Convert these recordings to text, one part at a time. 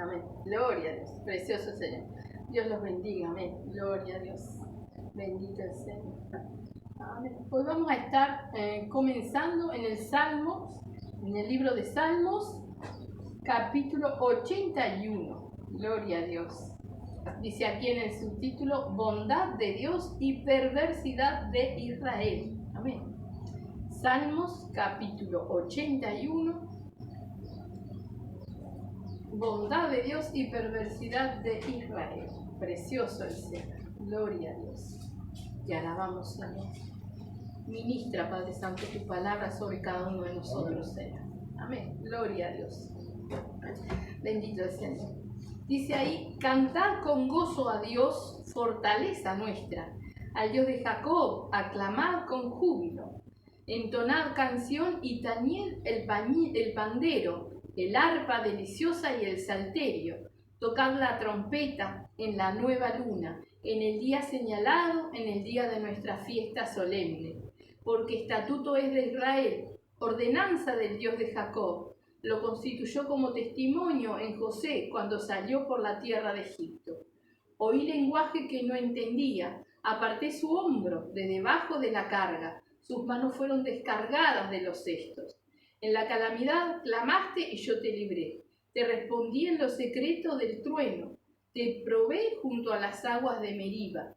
Amén. Gloria a Dios. Precioso Señor. Dios los bendiga. Amén. Gloria a Dios. Bendito el Señor. Amén. Hoy vamos a estar comenzando en el Salmos, en el libro de Salmos, capítulo 81. Gloria a Dios. Dice aquí en el subtítulo, bondad de Dios y perversidad de Israel. Amén. Salmos, capítulo 81. Bondad de Dios y perversidad de Israel. Precioso el Señor. Gloria a Dios. Te alabamos, Señor. Ministra, Padre Santo, tu palabra sobre cada uno de nosotros, Señor. Amén. Gloria a Dios. Bendito el Señor. Dice ahí, cantad con gozo a Dios, fortaleza nuestra. Al Dios de Jacob, aclamad con júbilo. Entonad canción y tañed el pandero, el arpa deliciosa y el salterio. Tocad la trompeta en la nueva luna, en el día señalado, en el día de nuestra fiesta solemne. Porque estatuto es de Israel, ordenanza del Dios de Jacob. Lo constituyó como testimonio en José cuando salió por la tierra de Egipto. Oí lenguaje que no entendía, aparté su hombro de debajo de la carga, sus manos fueron descargadas de los cestos. En la calamidad clamaste y yo te libré, te respondí en lo secreto del trueno, te probé junto a las aguas de Meriba.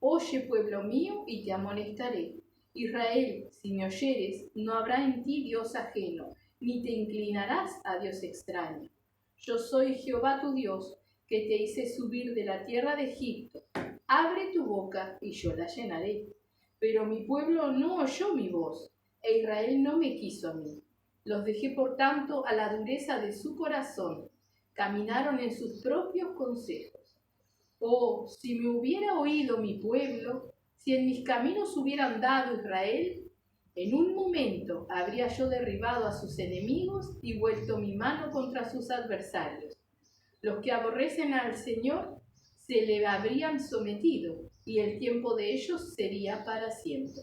Oye, pueblo mío, y te amonestaré. Israel, si me oyeres, no habrá en ti Dios ajeno, ni te inclinarás a Dios extraño. Yo soy Jehová tu Dios, que te hice subir de la tierra de Egipto. Abre tu boca y yo la llenaré. Pero mi pueblo no oyó mi voz, e Israel no me quiso a mí. Los dejé por tanto a la dureza de su corazón. Caminaron en sus propios consejos. Oh, si me hubiera oído mi pueblo, si en mis caminos hubiera andado Israel, en un momento habría yo derribado a sus enemigos y vuelto mi mano contra sus adversarios. Los que aborrecen al Señor se le habrían sometido, y el tiempo de ellos sería para siempre.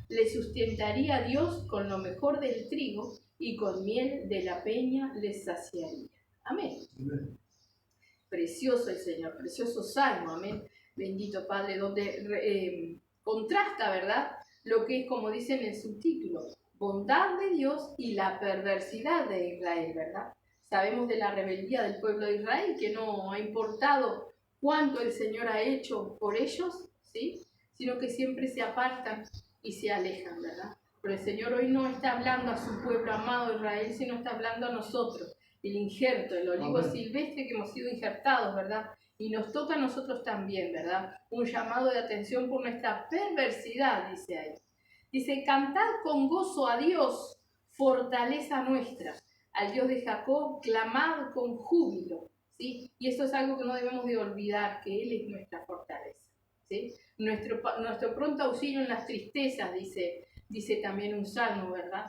Le sustentaría Dios con lo mejor del trigo, y con miel de la peña les saciaría. Amén. Amén. Precioso el Señor, precioso salmo, amén. Bendito Padre, donde contrasta, ¿verdad?, lo que es, como dice en el subtítulo, bondad de Dios y la perversidad de Israel, ¿verdad? Sabemos de la rebeldía del pueblo de Israel, que no ha importado cuánto el Señor ha hecho por ellos, ¿sí?, sino que siempre se apartan y se alejan, ¿verdad? Pero el Señor hoy no está hablando a su pueblo amado Israel, sino está hablando a nosotros, el injerto, el olivo silvestre que hemos sido injertados, ¿verdad? Y nos toca a nosotros también, ¿verdad? Un llamado de atención por nuestra perversidad, dice ahí. Dice, cantad con gozo a Dios, fortaleza nuestra. Al Dios de Jacob, clamad con júbilo, ¿sí? Y eso es algo que no debemos de olvidar, que Él es nuestra fortaleza, ¿sí? Nuestro pronto auxilio en las tristezas, dice también un salmo, ¿verdad?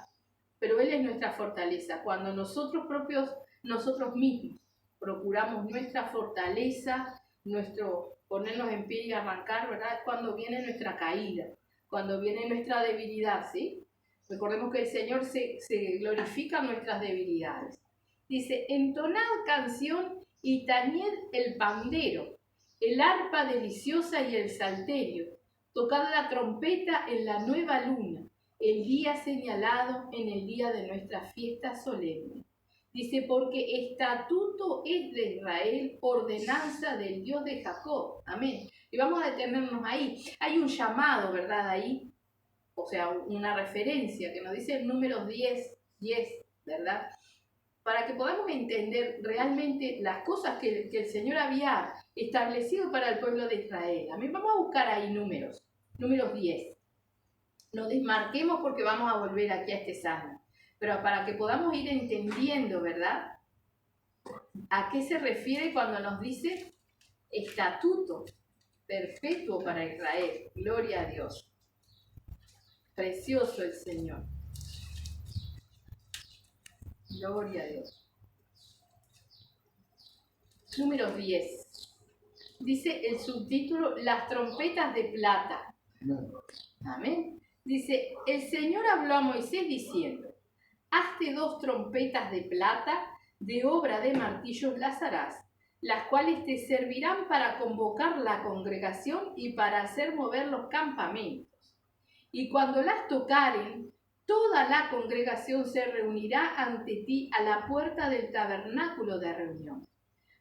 Pero Él es nuestra fortaleza. Cuando nosotros mismos, procuramos nuestra fortaleza, nuestro ponernos en pie y arrancar, ¿verdad? Es cuando viene nuestra caída, cuando viene nuestra debilidad, ¿sí? Recordemos que el Señor se glorifica en nuestras debilidades. Dice, entonad canción y tañed el pandero, el arpa deliciosa y el salterio. Tocad la trompeta en la nueva luna, el día señalado, en el día de nuestra fiesta solemne. Dice, porque estatuto es de Israel, ordenanza del Dios de Jacob. Amén. Y vamos a detenernos ahí. Hay un llamado, ¿verdad? Ahí, o sea, una referencia que nos dice el número 10, ¿verdad? Para que podamos entender realmente las cosas que el Señor había establecido para el pueblo de Israel. Amén. Vamos a buscar ahí números 10. No desmarquemos porque vamos a volver aquí a este salmo. Pero para que podamos ir entendiendo, ¿verdad?, a qué se refiere cuando nos dice estatuto perpetuo para Israel. Gloria a Dios. Precioso el Señor. Gloria a Dios. Número 10. Dice el subtítulo, las trompetas de plata. Amén. Dice, el Señor habló a Moisés diciendo, hazte 2 trompetas de plata, de obra de martillos las harás. las cuales te servirán para convocar la congregación y para hacer mover los campamentos. Y cuando las tocaren, toda la congregación se reunirá ante ti a la puerta del tabernáculo de reunión.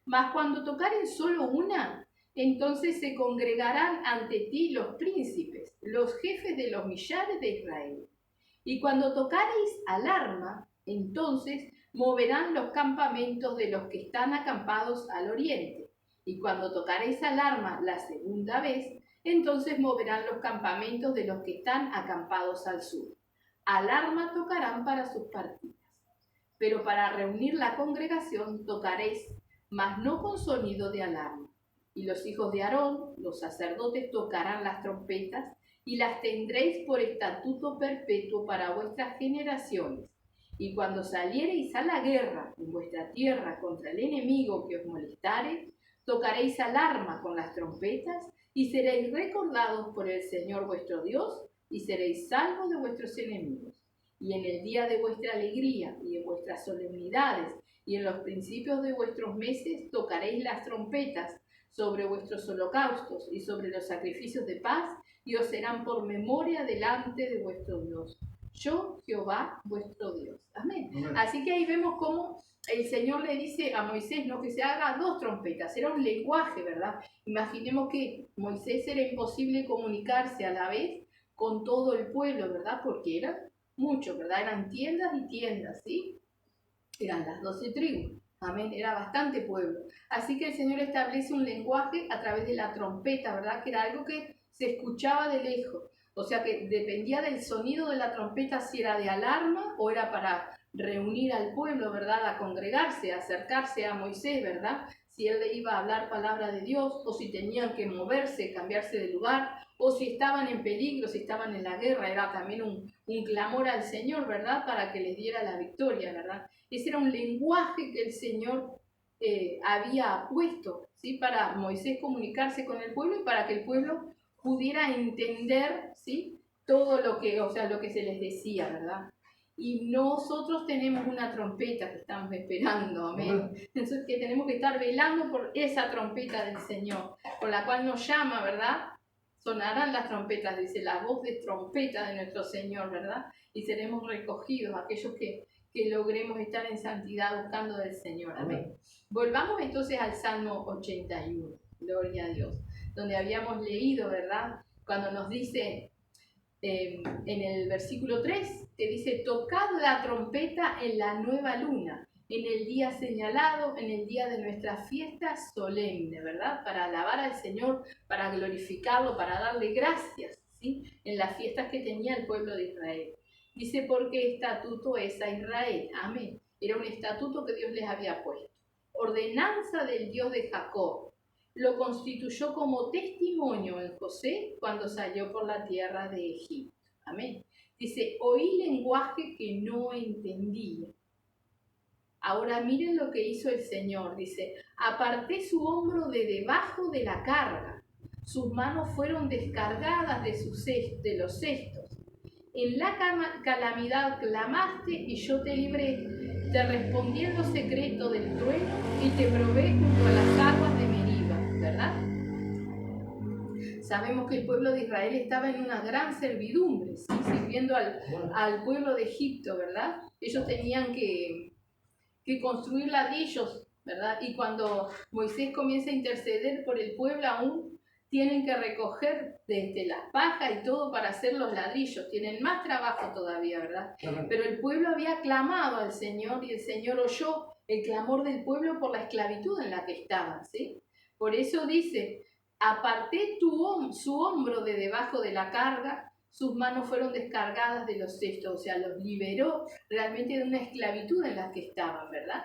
Mas cuando tocaren solo una, entonces se congregarán ante ti los príncipes, los jefes de los millares de Israel. Y cuando tocareis alarma, entonces moverán los campamentos de los que están acampados al oriente. Y cuando tocareis alarma la segunda vez, entonces moverán los campamentos de los que están acampados al sur. Alarma tocarán para sus partidas. Pero para reunir la congregación tocaréis, mas no con sonido de alarma. Y los hijos de Aarón, los sacerdotes, tocarán las trompetas, y las tendréis por estatuto perpetuo para vuestras generaciones. Y cuando saliereis a la guerra en vuestra tierra contra el enemigo que os molestare, tocaréis alarma con las trompetas, y seréis recordados por el Señor vuestro Dios, y seréis salvos de vuestros enemigos. Y en el día de vuestra alegría, y en vuestras solemnidades, y en los principios de vuestros meses, tocaréis las trompetas sobre vuestros holocaustos y sobre los sacrificios de paz, y os serán por memoria delante de vuestro Dios. Yo, Jehová, vuestro Dios. Amén. Amén. Así que ahí vemos cómo el Señor le dice a Moisés, ¿no?, que se haga 2 trompetas. Era un lenguaje, ¿verdad? Imaginemos que Moisés era imposible comunicarse a la vez con todo el pueblo, ¿verdad? Porque eran muchos, ¿verdad? Eran tiendas y tiendas, ¿sí? Eran las 12 tribus. Amén, era bastante pueblo. Así que el Señor establece un lenguaje a través de la trompeta, ¿verdad? Que era algo que se escuchaba de lejos. O sea que dependía del sonido de la trompeta si era de alarma o era para reunir al pueblo, ¿verdad? A congregarse, a acercarse a Moisés, ¿verdad? Si él le iba a hablar palabra de Dios, o si tenían que moverse, cambiarse de lugar, o si estaban en peligro, si estaban en la guerra, era también un clamor al Señor, ¿verdad? Para que les diera la victoria, ¿verdad? Ese era un lenguaje que el Señor había puesto, ¿sí?, para Moisés comunicarse con el pueblo y para que el pueblo pudiera entender, ¿sí?, todo lo que, lo que se les decía, ¿verdad? Y nosotros tenemos una trompeta que estamos esperando, amén. Entonces que tenemos que estar velando por esa trompeta del Señor, con la cual nos llama, ¿verdad? Sonarán las trompetas, dice, la voz de trompeta de nuestro Señor, ¿verdad? Y seremos recogidos, aquellos que logremos estar en santidad buscando del Señor. Amén. Volvamos entonces al Salmo 81, gloria a Dios, donde habíamos leído, ¿verdad? Cuando nos dice en el versículo 3, que dice, tocad la trompeta en la nueva luna, en el día señalado, en el día de nuestra fiesta solemne, ¿verdad? Para alabar al Señor, para glorificarlo, para darle gracias, ¿sí?, en las fiestas que tenía el pueblo de Israel. Dice, porque estatuto es a Israel. Amén. Era un estatuto que Dios les había puesto. Ordenanza del Dios de Jacob. Lo constituyó como testimonio en José cuando salió por la tierra de Egipto. Amén. Dice, oí lenguaje que no entendía. Ahora miren lo que hizo el Señor. Dice, aparté su hombro de debajo de la carga. Sus manos fueron descargadas de los cestos. En la calamidad clamaste y yo te libré. Te respondí en lo secreto del trueno y te probé junto a las aguas de Meriba, ¿verdad? Sabemos que el pueblo de Israel estaba en una gran servidumbre, ¿sí?, sirviendo al pueblo de Egipto, ¿verdad? Ellos tenían que construir ladrillos, ¿verdad? Y cuando Moisés comienza a interceder por el pueblo, aún tienen que recoger desde las pajas y todo para hacer los ladrillos. Tienen más trabajo todavía, ¿verdad? Pero el pueblo había clamado al Señor y el Señor oyó el clamor del pueblo por la esclavitud en la que estaban, ¿sí? Por eso dice, aparté su hombro de debajo de la carga, sus manos fueron descargadas de los cestos, o sea, los liberó realmente de una esclavitud en la que estaban, ¿verdad?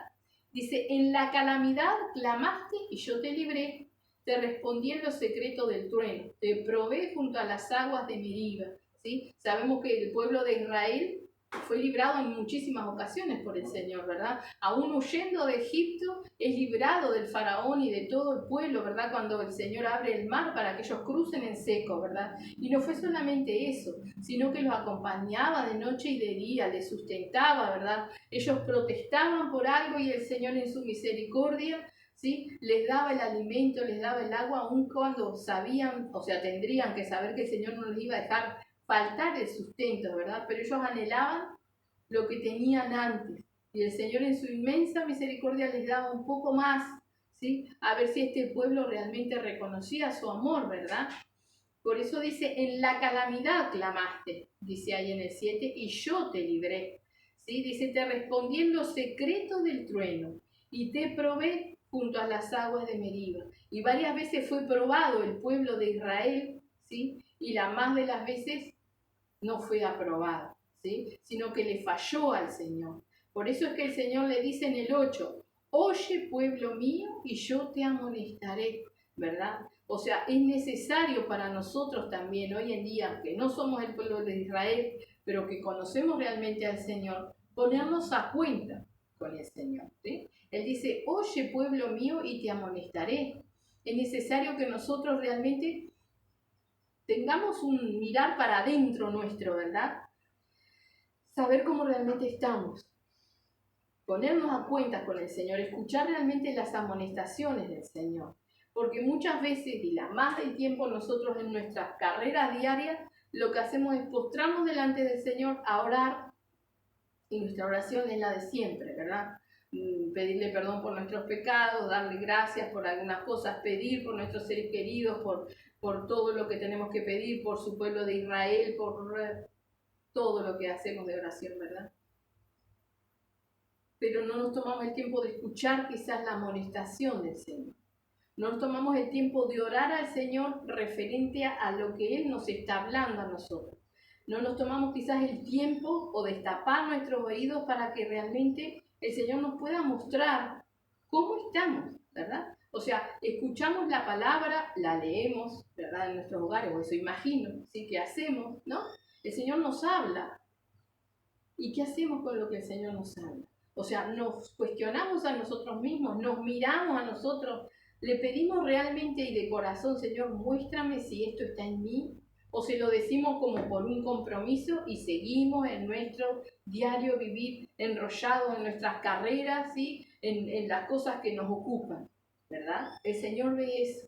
Dice, en la calamidad clamaste y yo te libré. Te respondí en lo secreto del trueno, te probé junto a las aguas de Meriba, ¿sí? Sabemos que el pueblo de Israel fue librado en muchísimas ocasiones por el Señor, ¿verdad? Aún huyendo de Egipto, es librado del faraón y de todo el pueblo, ¿verdad? Cuando el Señor abre el mar para que ellos crucen en seco, ¿verdad? Y no fue solamente eso, sino que los acompañaba de noche y de día, les sustentaba, ¿verdad? Ellos protestaban por algo y el Señor en su misericordia ¿sí? Les daba el alimento, les daba el agua, aun cuando sabían, o sea, tendrían que saber que el Señor no les iba a dejar faltar el sustento, ¿verdad? Pero ellos anhelaban lo que tenían antes. Y el Señor en su inmensa misericordia les daba un poco más, ¿sí? A ver si este pueblo realmente reconocía su amor, ¿verdad? Por eso dice, en la calamidad clamaste, dice ahí en el 7, y yo te libré. ¿Sí? Dice, te respondí en los secretos del trueno y te probé junto a las aguas de Meriba. Y varias veces fue probado el pueblo de Israel, ¿sí? Y la más de las veces no fue aprobado, ¿sí? Sino que le falló al Señor. Por eso es que el Señor le dice en el 8, oye pueblo mío y yo te amonestaré, ¿verdad? O sea, es necesario para nosotros también hoy en día, que no somos el pueblo de Israel, pero que conocemos realmente al Señor, ponernos a cuenta con el Señor, ¿sí? Él dice, oye pueblo mío y te amonestaré. Es necesario que nosotros realmente tengamos un mirar para adentro nuestro, ¿verdad? Saber cómo realmente estamos, ponernos a cuentas con el Señor, escuchar realmente las amonestaciones del Señor. Porque muchas veces, y la más del tiempo, nosotros en nuestras carreras diarias, lo que hacemos es postrarnos delante del Señor a orar, y nuestra oración es la de siempre, ¿verdad? Pedirle perdón por nuestros pecados, darle gracias por algunas cosas, pedir por nuestros seres queridos, por todo lo que tenemos que pedir, por su pueblo de Israel, por todo lo que hacemos de oración, ¿verdad? Pero no nos tomamos el tiempo de escuchar quizás la amonestación del Señor. No nos tomamos el tiempo de orar al Señor referente a lo que Él nos está hablando a nosotros. No nos tomamos quizás el tiempo o destapar nuestros oídos para que realmente el Señor nos pueda mostrar cómo estamos, ¿verdad? O sea, escuchamos la palabra, la leemos, ¿verdad? En nuestros hogares, o eso imagino, ¿sí? ¿Qué hacemos, no? El Señor nos habla. ¿Y qué hacemos con lo que el Señor nos habla? O sea, nos cuestionamos a nosotros mismos, nos miramos a nosotros, le pedimos realmente y de corazón, Señor, muéstrame si esto está en mí, o se lo decimos como por un compromiso y seguimos en nuestro diario vivir enrollados en nuestras carreras, ¿sí? En las cosas que nos ocupan, ¿verdad? El Señor ve eso.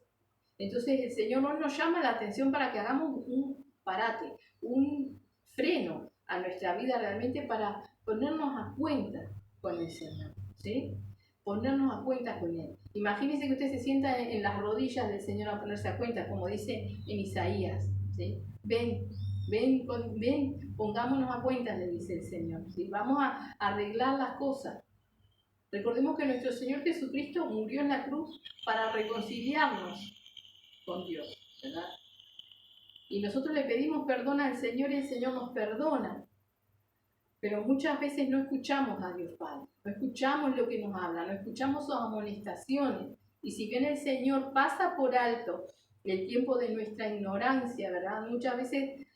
Entonces el Señor no nos llama la atención para que hagamos un parate, un freno a nuestra vida realmente para ponernos a cuenta con el Señor, ¿sí? Ponernos a cuenta con Él. Imagínense que usted se sienta en las rodillas del Señor a ponerse a cuenta, como dice en Isaías, ¿sí? Ven, ven, pongámonos a cuenta, le dice el Señor, ¿sí? Vamos a arreglar las cosas. Recordemos que nuestro Señor Jesucristo murió en la cruz para reconciliarnos con Dios, ¿verdad? Y nosotros le pedimos perdón al Señor y el Señor nos perdona. Pero muchas veces no escuchamos a Dios Padre, no escuchamos lo que nos habla, no escuchamos sus amonestaciones. Y si bien el Señor pasa por alto el tiempo de nuestra ignorancia, ¿verdad? Muchas veces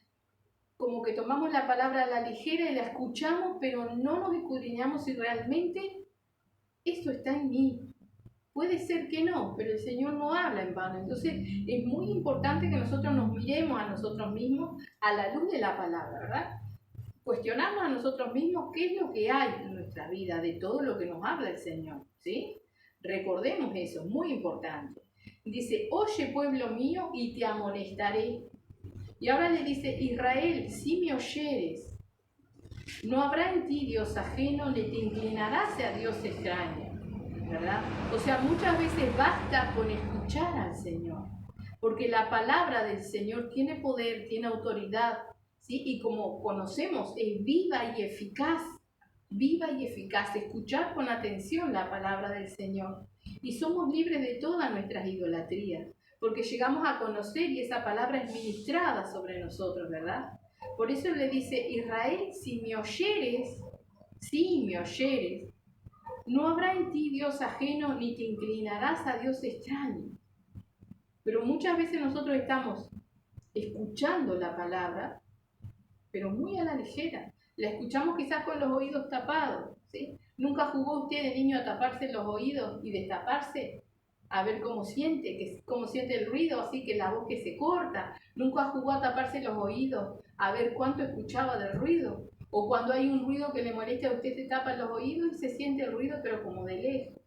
como que tomamos la palabra a la ligera y la escuchamos, pero no nos escudriñamos si realmente esto está en mí. Puede ser que no, pero el Señor no habla en vano. Entonces es muy importante que nosotros nos miremos a nosotros mismos a la luz de la palabra, ¿verdad? Cuestionarnos a nosotros mismos qué es lo que hay en nuestra vida, de todo lo que nos habla el Señor, ¿sí? Recordemos eso, muy importante. Dice, oye pueblo mío y te amonestaré. Y ahora le dice, Israel, si me oyeres, no habrá en ti Dios ajeno, ni te inclinarás a Dios extraño, ¿verdad? O sea, muchas veces basta con escuchar al Señor, porque la palabra del Señor tiene poder, tiene autoridad, ¿sí? Y como conocemos, es viva y eficaz, viva y eficaz. Escuchar con atención la palabra del Señor. Y somos libres de todas nuestras idolatrías, porque llegamos a conocer y esa palabra es ministrada sobre nosotros, ¿verdad? Por eso le dice, Israel, si me oyeres, no habrá en ti Dios ajeno, ni te inclinarás a Dios extraño. Pero muchas veces nosotros estamos escuchando la palabra, pero muy a la ligera. La escuchamos quizás con los oídos tapados, ¿sí? ¿Nunca jugó usted de niño a taparse los oídos y destaparse? A ver cómo siente el ruido, así que la voz que se corta. ¿Nunca jugó a taparse los oídos a ver cuánto escuchaba del ruido? O cuando hay un ruido que le molesta a usted se tapa los oídos y se siente el ruido pero como de lejos.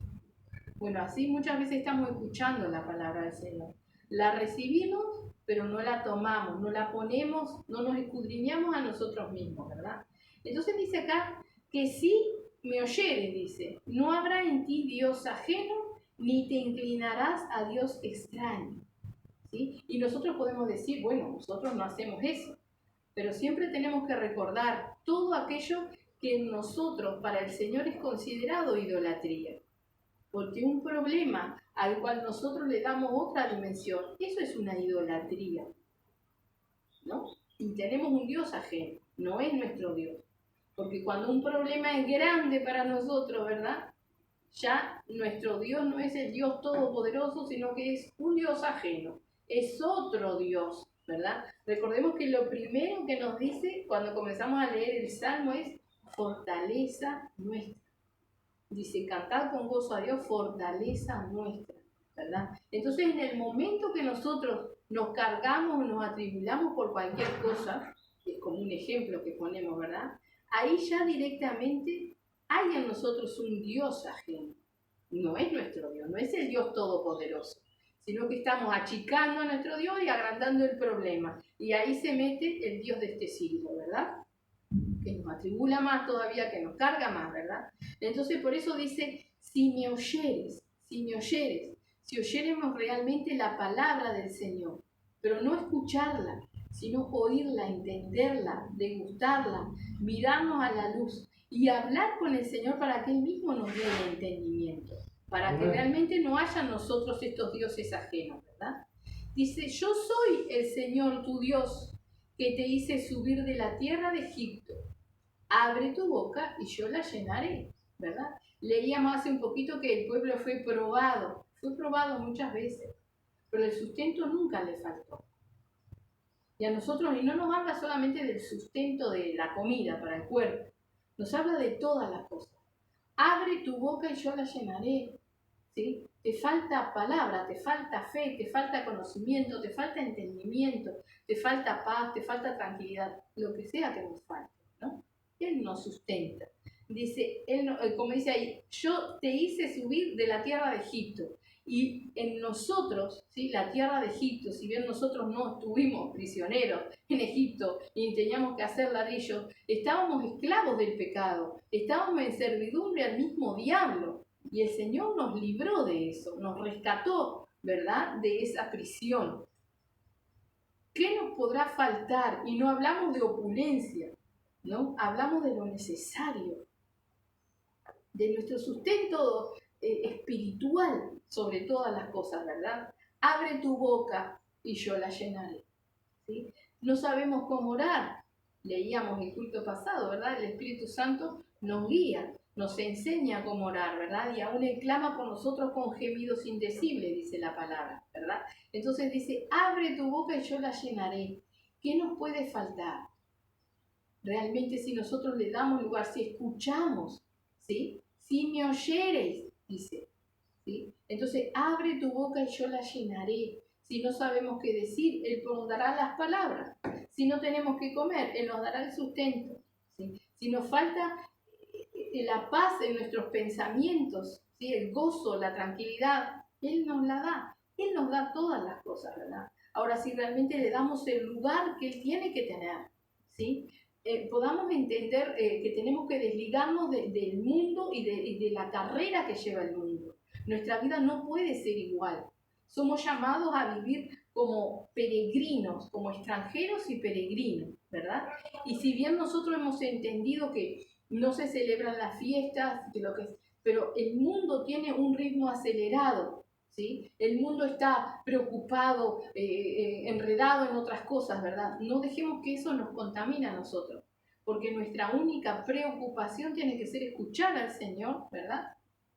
Bueno, así muchas veces estamos escuchando la palabra del Señor. La recibimos, pero no la tomamos, no la ponemos, no nos escudriñamos a nosotros mismos, ¿verdad? Entonces dice acá que si me oyeres, dice, no habrá en ti Dios ajeno, ni te inclinarás a Dios extraño. ¿Sí? Y nosotros podemos decir, bueno, nosotros no hacemos eso, pero siempre tenemos que recordar todo aquello que en nosotros para el Señor es considerado idolatría. Porque un problema al cual nosotros le damos otra dimensión, eso es una idolatría, ¿no? Y tenemos un Dios ajeno, no es nuestro Dios. Porque cuando un problema es grande para nosotros, ¿verdad? Ya nuestro Dios no es el Dios todopoderoso, sino que es un Dios ajeno, es otro Dios, ¿verdad? Recordemos que lo primero que nos dice cuando comenzamos a leer el Salmo es fortaleza nuestra. Dice, cantad con gozo a Dios, fortaleza nuestra, ¿verdad? Entonces, en el momento que nosotros nos cargamos o nos atribulamos por cualquier cosa, que es como un ejemplo que ponemos, ¿verdad? Ahí ya directamente hay en nosotros un Dios ajeno. No es nuestro Dios, no es el Dios todopoderoso, sino que estamos achicando a nuestro Dios y agrandando el problema. Y ahí se mete el Dios de este siglo, ¿verdad? Que nos atribula más todavía, que nos carga más, ¿verdad? Entonces por eso dice, si oyéremos realmente la palabra del Señor, pero no escucharla, sino oírla, entenderla, degustarla, mirarnos a la luz y hablar con el Señor para que Él mismo nos dé el entendimiento, para que realmente no haya en nosotros estos dioses ajenos, ¿verdad? Dice, yo soy el Señor tu Dios, que te hice subir de la tierra de Egipto. Abre tu boca y yo la llenaré, ¿verdad? Leíamos hace un poquito que el pueblo fue probado muchas veces, pero el sustento nunca le faltó. Y a nosotros, y no nos habla solamente del sustento de la comida para el cuerpo, nos habla de todas las cosas. Abre tu boca y yo la llenaré, ¿sí? Te falta palabra, te falta fe, te falta conocimiento, te falta entendimiento, te falta paz, te falta tranquilidad, lo que sea que nos falte, ¿no? Él nos sustenta. Dice, como dice ahí, yo te hice subir de la tierra de Egipto. Y en nosotros, ¿sí? La tierra de Egipto, si bien nosotros no estuvimos prisioneros en Egipto y teníamos que hacer ladrillos, estábamos esclavos del pecado, estábamos en servidumbre al mismo diablo. Y el Señor nos libró de eso, nos rescató, ¿verdad?, de esa prisión. ¿Qué nos podrá faltar? Y no hablamos de opulencia, ¿no? Hablamos de lo necesario, de nuestro sustento espiritual sobre todas las cosas, ¿verdad? Abre tu boca y yo la llenaré, ¿sí? No sabemos cómo orar. Leíamos el culto pasado, ¿verdad? El Espíritu Santo nos guía, nos enseña cómo orar, ¿verdad? Y aún Él clama por nosotros con gemidos indecibles, dice la palabra, ¿verdad? Entonces dice, abre tu boca y yo la llenaré. ¿Qué nos puede faltar? Realmente si nosotros le damos lugar, si escuchamos, ¿sí? Si me oyeres, dice, ¿sí? Entonces abre tu boca y yo la llenaré. Si no sabemos qué decir, Él nos dará las palabras. Si no tenemos que comer, Él nos dará el sustento, ¿sí? Si nos falta la paz en nuestros pensamientos, ¿sí? El gozo, la tranquilidad, Él nos la da. Él nos da todas las cosas, ¿verdad? Ahora, si realmente le damos el lugar que Él tiene que tener, ¿sí? Podamos entender que tenemos que desligarnos del mundo y de la carrera que lleva el mundo. Nuestra vida no puede ser igual. Somos llamados a vivir como peregrinos, como extranjeros y peregrinos, ¿verdad? Y si bien nosotros hemos entendido que no se celebran las fiestas, pero el mundo tiene un ritmo acelerado, ¿sí? El mundo está preocupado, enredado en otras cosas, ¿verdad? No dejemos que eso nos contamine a nosotros, porque nuestra única preocupación tiene que ser escuchar al Señor, ¿verdad?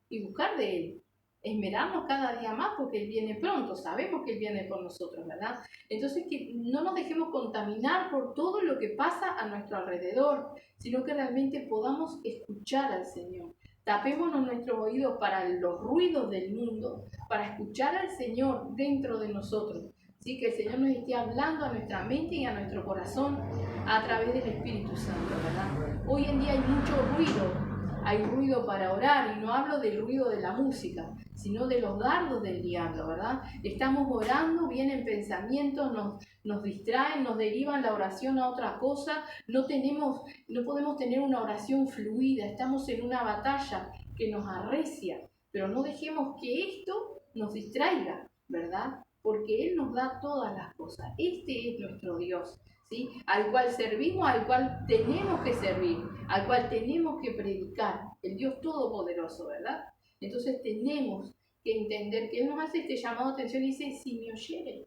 Y buscar de Él. Esmerarnos cada día más porque Él viene pronto, sabemos que Él viene por nosotros, ¿verdad? Entonces que no nos dejemos contaminar por todo lo que pasa a nuestro alrededor, sino que realmente podamos escuchar al Señor. Tapémonos nuestros oídos para los ruidos del mundo, para escuchar al Señor dentro de nosotros. ¿Sí? Que el Señor nos esté hablando a nuestra mente y a nuestro corazón a través del Espíritu Santo, ¿verdad? Hoy en día hay mucho ruido, hay ruido para orar, y no hablo del ruido de la música, sino de los dardos del diablo, ¿verdad? Estamos orando, vienen pensamientos, nos distraen, nos derivan la oración a otra cosa, no podemos tener una oración fluida, estamos en una batalla que nos arrecia, pero no dejemos que esto nos distraiga, ¿verdad? Porque Él nos da todas las cosas. Este es nuestro Dios, ¿sí? Al cual servimos, al cual tenemos que servir, al cual tenemos que predicar, el Dios Todopoderoso, ¿verdad? Entonces tenemos que entender que Él nos hace este llamado de atención y dice, si me oyeres,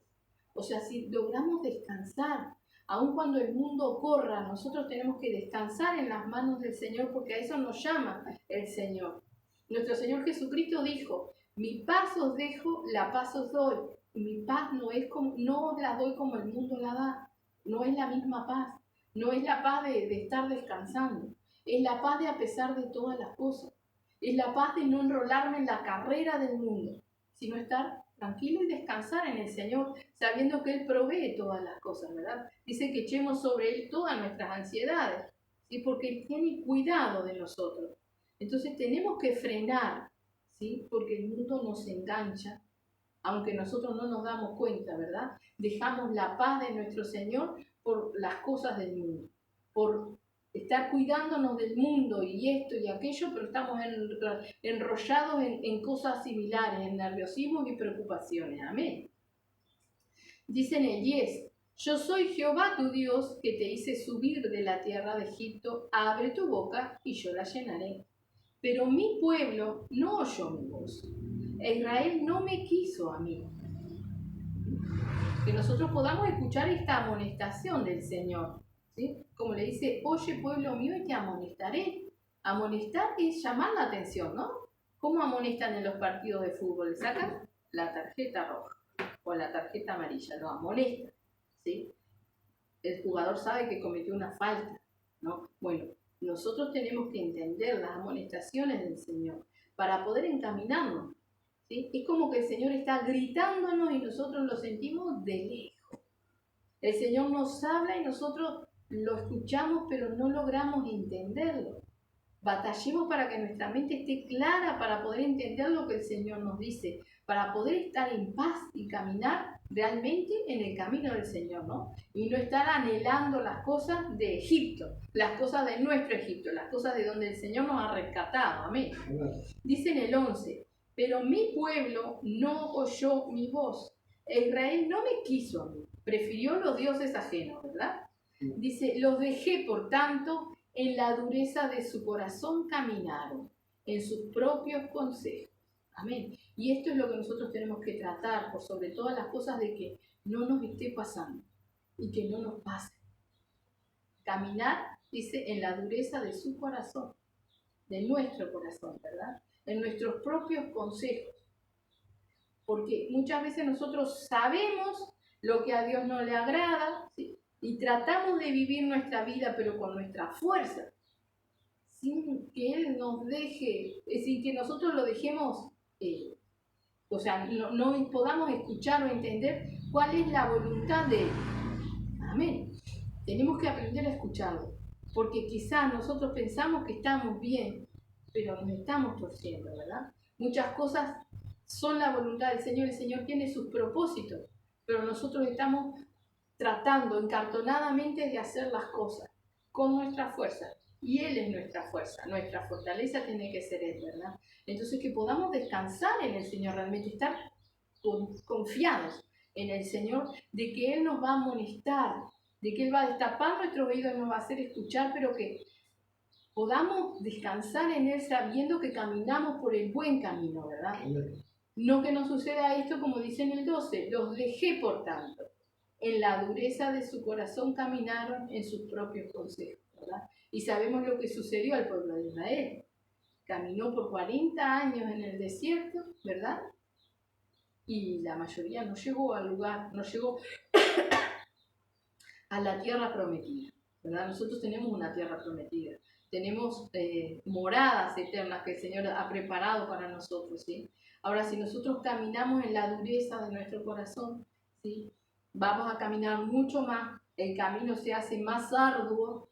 o sea, si logramos descansar, aun cuando el mundo corra, nosotros tenemos que descansar en las manos del Señor, porque a eso nos llama el Señor. Nuestro Señor Jesucristo dijo, mi paz os dejo, la paz os doy. Mi paz no os la doy como el mundo la da. No es la misma paz. No es la paz de estar descansando. Es la paz de a pesar de todas las cosas. Es la paz de no enrolarme en la carrera del mundo, sino estar tranquilo y descansar en el Señor, sabiendo que Él provee todas las cosas, ¿verdad? Dice que echemos sobre Él todas nuestras ansiedades, ¿sí? Porque Él tiene cuidado de nosotros. Entonces tenemos que frenar, ¿sí? Porque el mundo nos engancha, aunque nosotros no nos damos cuenta, ¿verdad? Dejamos la paz de nuestro Señor por las cosas del mundo, por estar cuidándonos del mundo y esto y aquello, pero estamos enrollados en cosas similares, en nerviosismos y preocupaciones. Amén. Dice en el 10, yo soy Jehová tu Dios que te hice subir de la tierra de Egipto, abre tu boca y yo la llenaré. Pero mi pueblo no oyó mi voz. Israel no me quiso a mí. Que nosotros podamos escuchar esta amonestación del Señor, ¿sí? Como le dice, oye pueblo mío y te amonestaré. Amonestar es llamar la atención, ¿no? ¿Cómo amonestan en los partidos de fútbol? Le sacan la tarjeta roja o la tarjeta amarilla, lo amonestan, ¿sí? El jugador sabe que cometió una falta, ¿no? Bueno, nosotros tenemos que entender las amonestaciones del Señor para poder encaminarnos, ¿sí? Es como que el Señor está gritándonos y nosotros lo sentimos de lejos. El Señor nos habla y nosotros lo escuchamos, pero no logramos entenderlo. Batallemos para que nuestra mente esté clara para poder entender lo que el Señor nos dice, para poder estar en paz y caminar realmente en el camino del Señor, ¿no? Y no estar anhelando las cosas de Egipto, las cosas de nuestro Egipto, las cosas de donde el Señor nos ha rescatado. Amén. Dice en el 11, pero mi pueblo no oyó mi voz. Israel no me quiso a mí, prefirió los dioses ajenos, ¿verdad? Dice, los dejé, por tanto, en la dureza de su corazón caminaron, en sus propios consejos. Amén. Y esto es lo que nosotros tenemos que tratar, por sobre todas las cosas, de que no nos esté pasando y que no nos pase. Caminar, dice, en la dureza de su corazón, de nuestro corazón, ¿verdad? En nuestros propios consejos. Porque muchas veces nosotros sabemos lo que a Dios no le agrada, ¿sí? Y tratamos de vivir nuestra vida, pero con nuestra fuerza, sin que Él nos deje, sin que nosotros lo dejemos, o sea, no podamos escuchar o entender cuál es la voluntad de Él. Amén. Tenemos que aprender a escucharlo, porque quizás nosotros pensamos que estamos bien, pero nos estamos torciendo, ¿verdad? Muchas cosas son la voluntad del Señor, el Señor tiene sus propósitos, pero nosotros estamos tratando encartonadamente de hacer las cosas con nuestra fuerza, y Él es nuestra fuerza, nuestra fortaleza tiene que ser Él, ¿verdad? Entonces que podamos descansar en el Señor, realmente estar confiados en el Señor, de que Él nos va a amonestar, de que Él va a destapar nuestros oídos y nos va a hacer escuchar, pero que podamos descansar en Él sabiendo que caminamos por el buen camino, ¿verdad? No que nos suceda esto como dice en el 12, los dejé por tanto. En la dureza de su corazón caminaron en sus propios consejos, ¿verdad? Y sabemos lo que sucedió al pueblo de Israel. Caminó por 40 años en el desierto, ¿verdad? Y la mayoría no llegó al lugar, no llegó a la tierra prometida, ¿verdad? Nosotros tenemos una tierra prometida. Tenemos moradas eternas que el Señor ha preparado para nosotros, ¿sí? Ahora, si nosotros caminamos en la dureza de nuestro corazón, ¿sí? Vamos a caminar mucho más, el camino se hace más arduo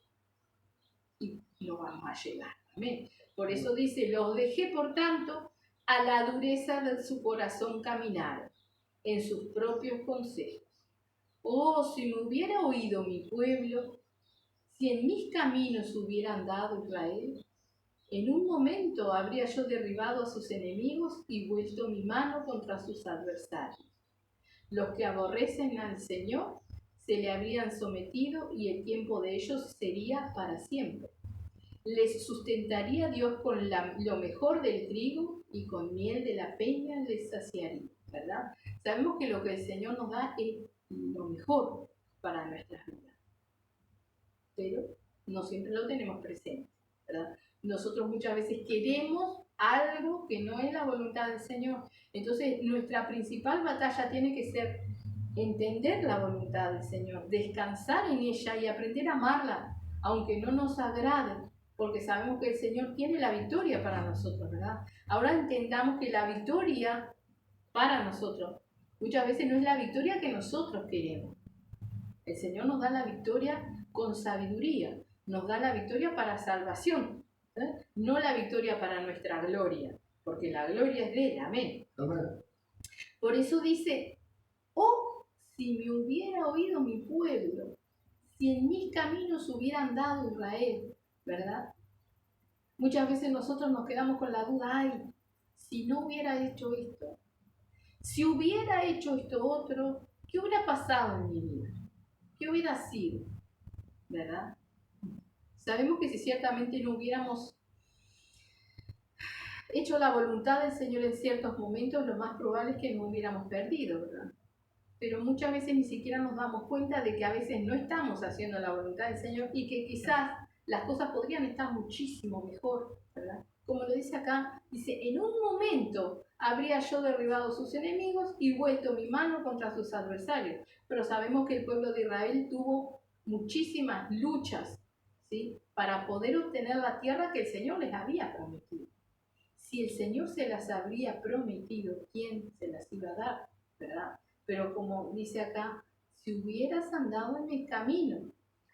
y no vamos a llegar. Amén. Por eso dice, los dejé por tanto a la dureza de su corazón caminar, en sus propios consejos. Oh, si me hubiera oído mi pueblo, si en mis caminos hubiera andado Israel, en un momento habría yo derribado a sus enemigos y vuelto mi mano contra sus adversarios. Los que aborrecen al Señor se le habrían sometido y el tiempo de ellos sería para siempre. Les sustentaría Dios con lo mejor del trigo y con miel de la peña les saciaría, ¿verdad? Sabemos que lo que el Señor nos da es lo mejor para nuestras vidas, pero no siempre lo tenemos presente, ¿verdad? Nosotros muchas veces queremos algo que no es la voluntad del Señor. Entonces, nuestra principal batalla tiene que ser entender la voluntad del Señor, descansar en ella y aprender a amarla, aunque no nos agrade, porque sabemos que el Señor tiene la victoria para nosotros, ¿verdad? Ahora entendamos que la victoria para nosotros muchas veces no es la victoria que nosotros queremos. El Señor nos da la victoria con sabiduría, nos da la victoria para salvación, ¿eh? No la victoria para nuestra gloria, porque la gloria es de Él, amén. Amén. Por eso dice, oh, si me hubiera oído mi pueblo, si en mis caminos hubiera andado Israel, ¿verdad? Muchas veces nosotros nos quedamos con la duda, ay, si no hubiera hecho esto, si hubiera hecho esto otro, ¿qué hubiera pasado en mi vida? ¿Qué hubiera sido? ¿Verdad? Sabemos que si ciertamente no hubiéramos hecho la voluntad del Señor en ciertos momentos, lo más probable es que nos hubiéramos perdido, ¿verdad? Pero muchas veces ni siquiera nos damos cuenta de que a veces no estamos haciendo la voluntad del Señor y que quizás las cosas podrían estar muchísimo mejor, ¿verdad? Como lo dice acá, dice, en un momento habría yo derribado sus enemigos y vuelto mi mano contra sus adversarios. Pero sabemos que el pueblo de Israel tuvo muchísimas luchas, ¿sí? Para poder obtener la tierra que el Señor les había prometido. Si el Señor se las habría prometido, ¿quién se las iba a dar? ¿Verdad? Pero como dice acá, si hubieras andado en el camino,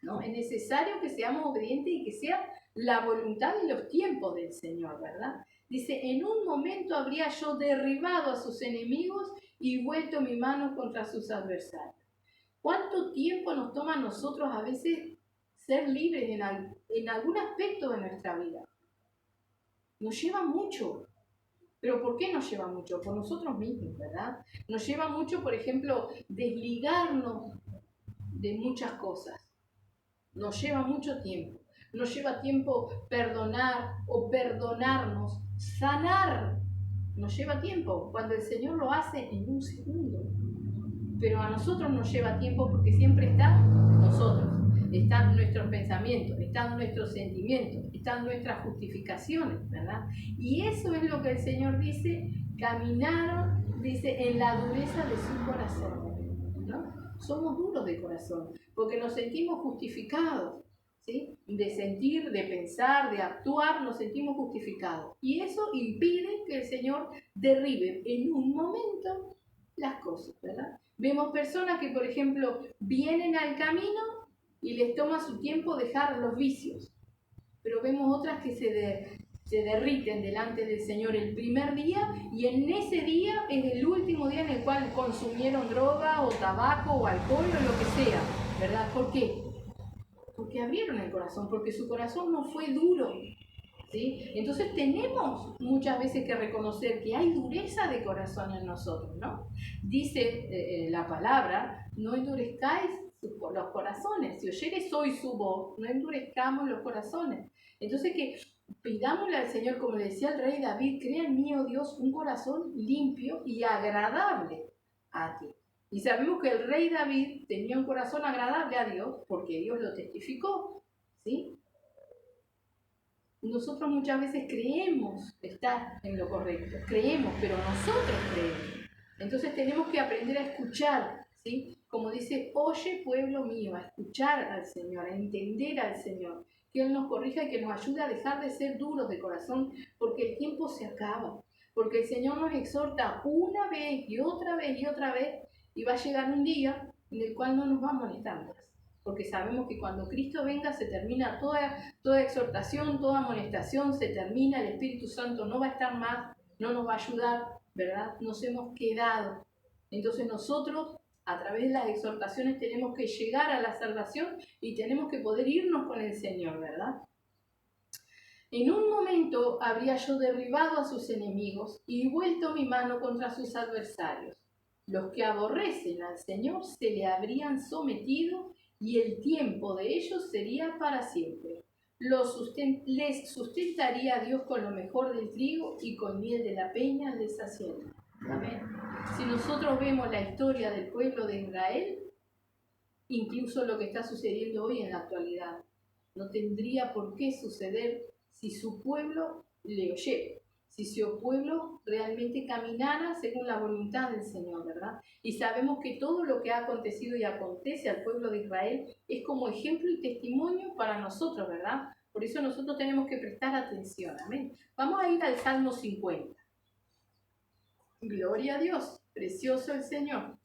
¿no? Es necesario que seamos obedientes y que sea la voluntad y los tiempos del Señor, ¿verdad? Dice, en un momento habría yo derribado a sus enemigos y vuelto mi mano contra sus adversarios. ¿Cuánto tiempo nos toma a nosotros a veces ser libres en algún aspecto de nuestra vida? Nos lleva mucho. ¿Pero por qué nos lleva mucho? Por nosotros mismos, ¿verdad? Nos lleva mucho, por ejemplo, desligarnos de muchas cosas. Nos lleva mucho tiempo. Nos lleva tiempo perdonar o perdonarnos, sanar. Nos lleva tiempo cuando el Señor lo hace en un segundo. Pero a nosotros nos lleva tiempo porque siempre está nosotros. Están nuestros pensamientos, están nuestros sentimientos, están nuestras justificaciones, ¿verdad? Y eso es lo que el Señor dice, caminaron, dice, en la dureza de su corazón, ¿no? Somos duros de corazón, porque nos sentimos justificados, ¿sí? De sentir, de pensar, de actuar, nos sentimos justificados. Y eso impide que el Señor derribe en un momento las cosas, ¿verdad? Vemos personas que, por ejemplo, vienen al camino y les toma su tiempo dejar los vicios. Pero vemos otras que se derriten delante del Señor el primer día y en ese día es el último día en el cual consumieron droga o tabaco o alcohol o lo que sea, ¿verdad? ¿Por qué? Porque abrieron el corazón, porque su corazón no fue duro, ¿sí? Entonces tenemos muchas veces que reconocer que hay dureza de corazón en nosotros, ¿no? Dice la palabra, no endurezcáis los corazones. Si oyeres hoy su voz, no endurezcamos los corazones. Entonces que pidámosle al Señor, como le decía el rey David, crea en mí, oh Dios, un corazón limpio y agradable a ti. Y sabemos que el rey David tenía un corazón agradable a Dios porque Dios lo testificó, ¿sí? Nosotros muchas veces creemos estar en lo correcto, creemos, pero nosotros creemos. Entonces tenemos que aprender a escuchar, ¿sí? Como dice, oye pueblo mío, a escuchar al Señor, a entender al Señor, que Él nos corrija y que nos ayude a dejar de ser duros de corazón, porque el tiempo se acaba, porque el Señor nos exhorta una vez y otra vez y otra vez, y va a llegar un día en el cual no nos va a molestar más. porque sabemos que cuando Cristo venga se termina toda exhortación, toda amonestación, se termina, el Espíritu Santo no va a estar más, no nos va a ayudar, ¿verdad? Nos hemos quedado. Entonces nosotros, a través de las exhortaciones, tenemos que llegar a la salvación y tenemos que poder irnos con el Señor, ¿verdad? En un momento habría yo derribado a sus enemigos y vuelto mi mano contra sus adversarios. Los que aborrecen al Señor se le habrían sometido y el tiempo de ellos sería para siempre. Les sustentaría Dios con lo mejor del trigo y con miel de la peña les saciaría. Amén. Si nosotros vemos la historia del pueblo de Israel, incluso lo que está sucediendo hoy en la actualidad, no tendría por qué suceder si su pueblo le oyera, si su pueblo realmente caminara según la voluntad del Señor, ¿verdad? Y sabemos que todo lo que ha acontecido y acontece al pueblo de Israel es como ejemplo y testimonio para nosotros, ¿verdad? Por eso nosotros tenemos que prestar atención, amén. Vamos a ir al Salmo 50. Gloria a Dios, precioso el Señor.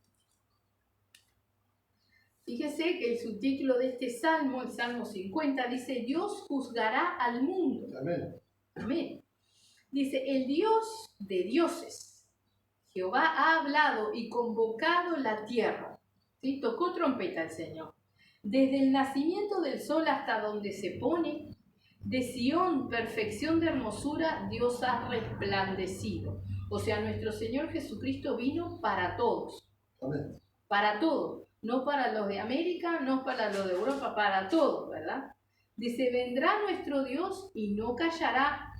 Fíjese que el subtítulo de este salmo, el Salmo 50, dice: Dios juzgará al mundo. Amén. Amén. Dice: el Dios de dioses, Jehová ha hablado y convocado la tierra. ¿Sí? Tocó trompeta el Señor. Desde el nacimiento del sol hasta donde se pone, de Sión, perfección de hermosura, Dios ha resplandecido. O sea, nuestro Señor Jesucristo vino para todos. Amén. Para todos. No para los de América, no para los de Europa, para todos, ¿verdad? Dice: vendrá nuestro Dios y no callará.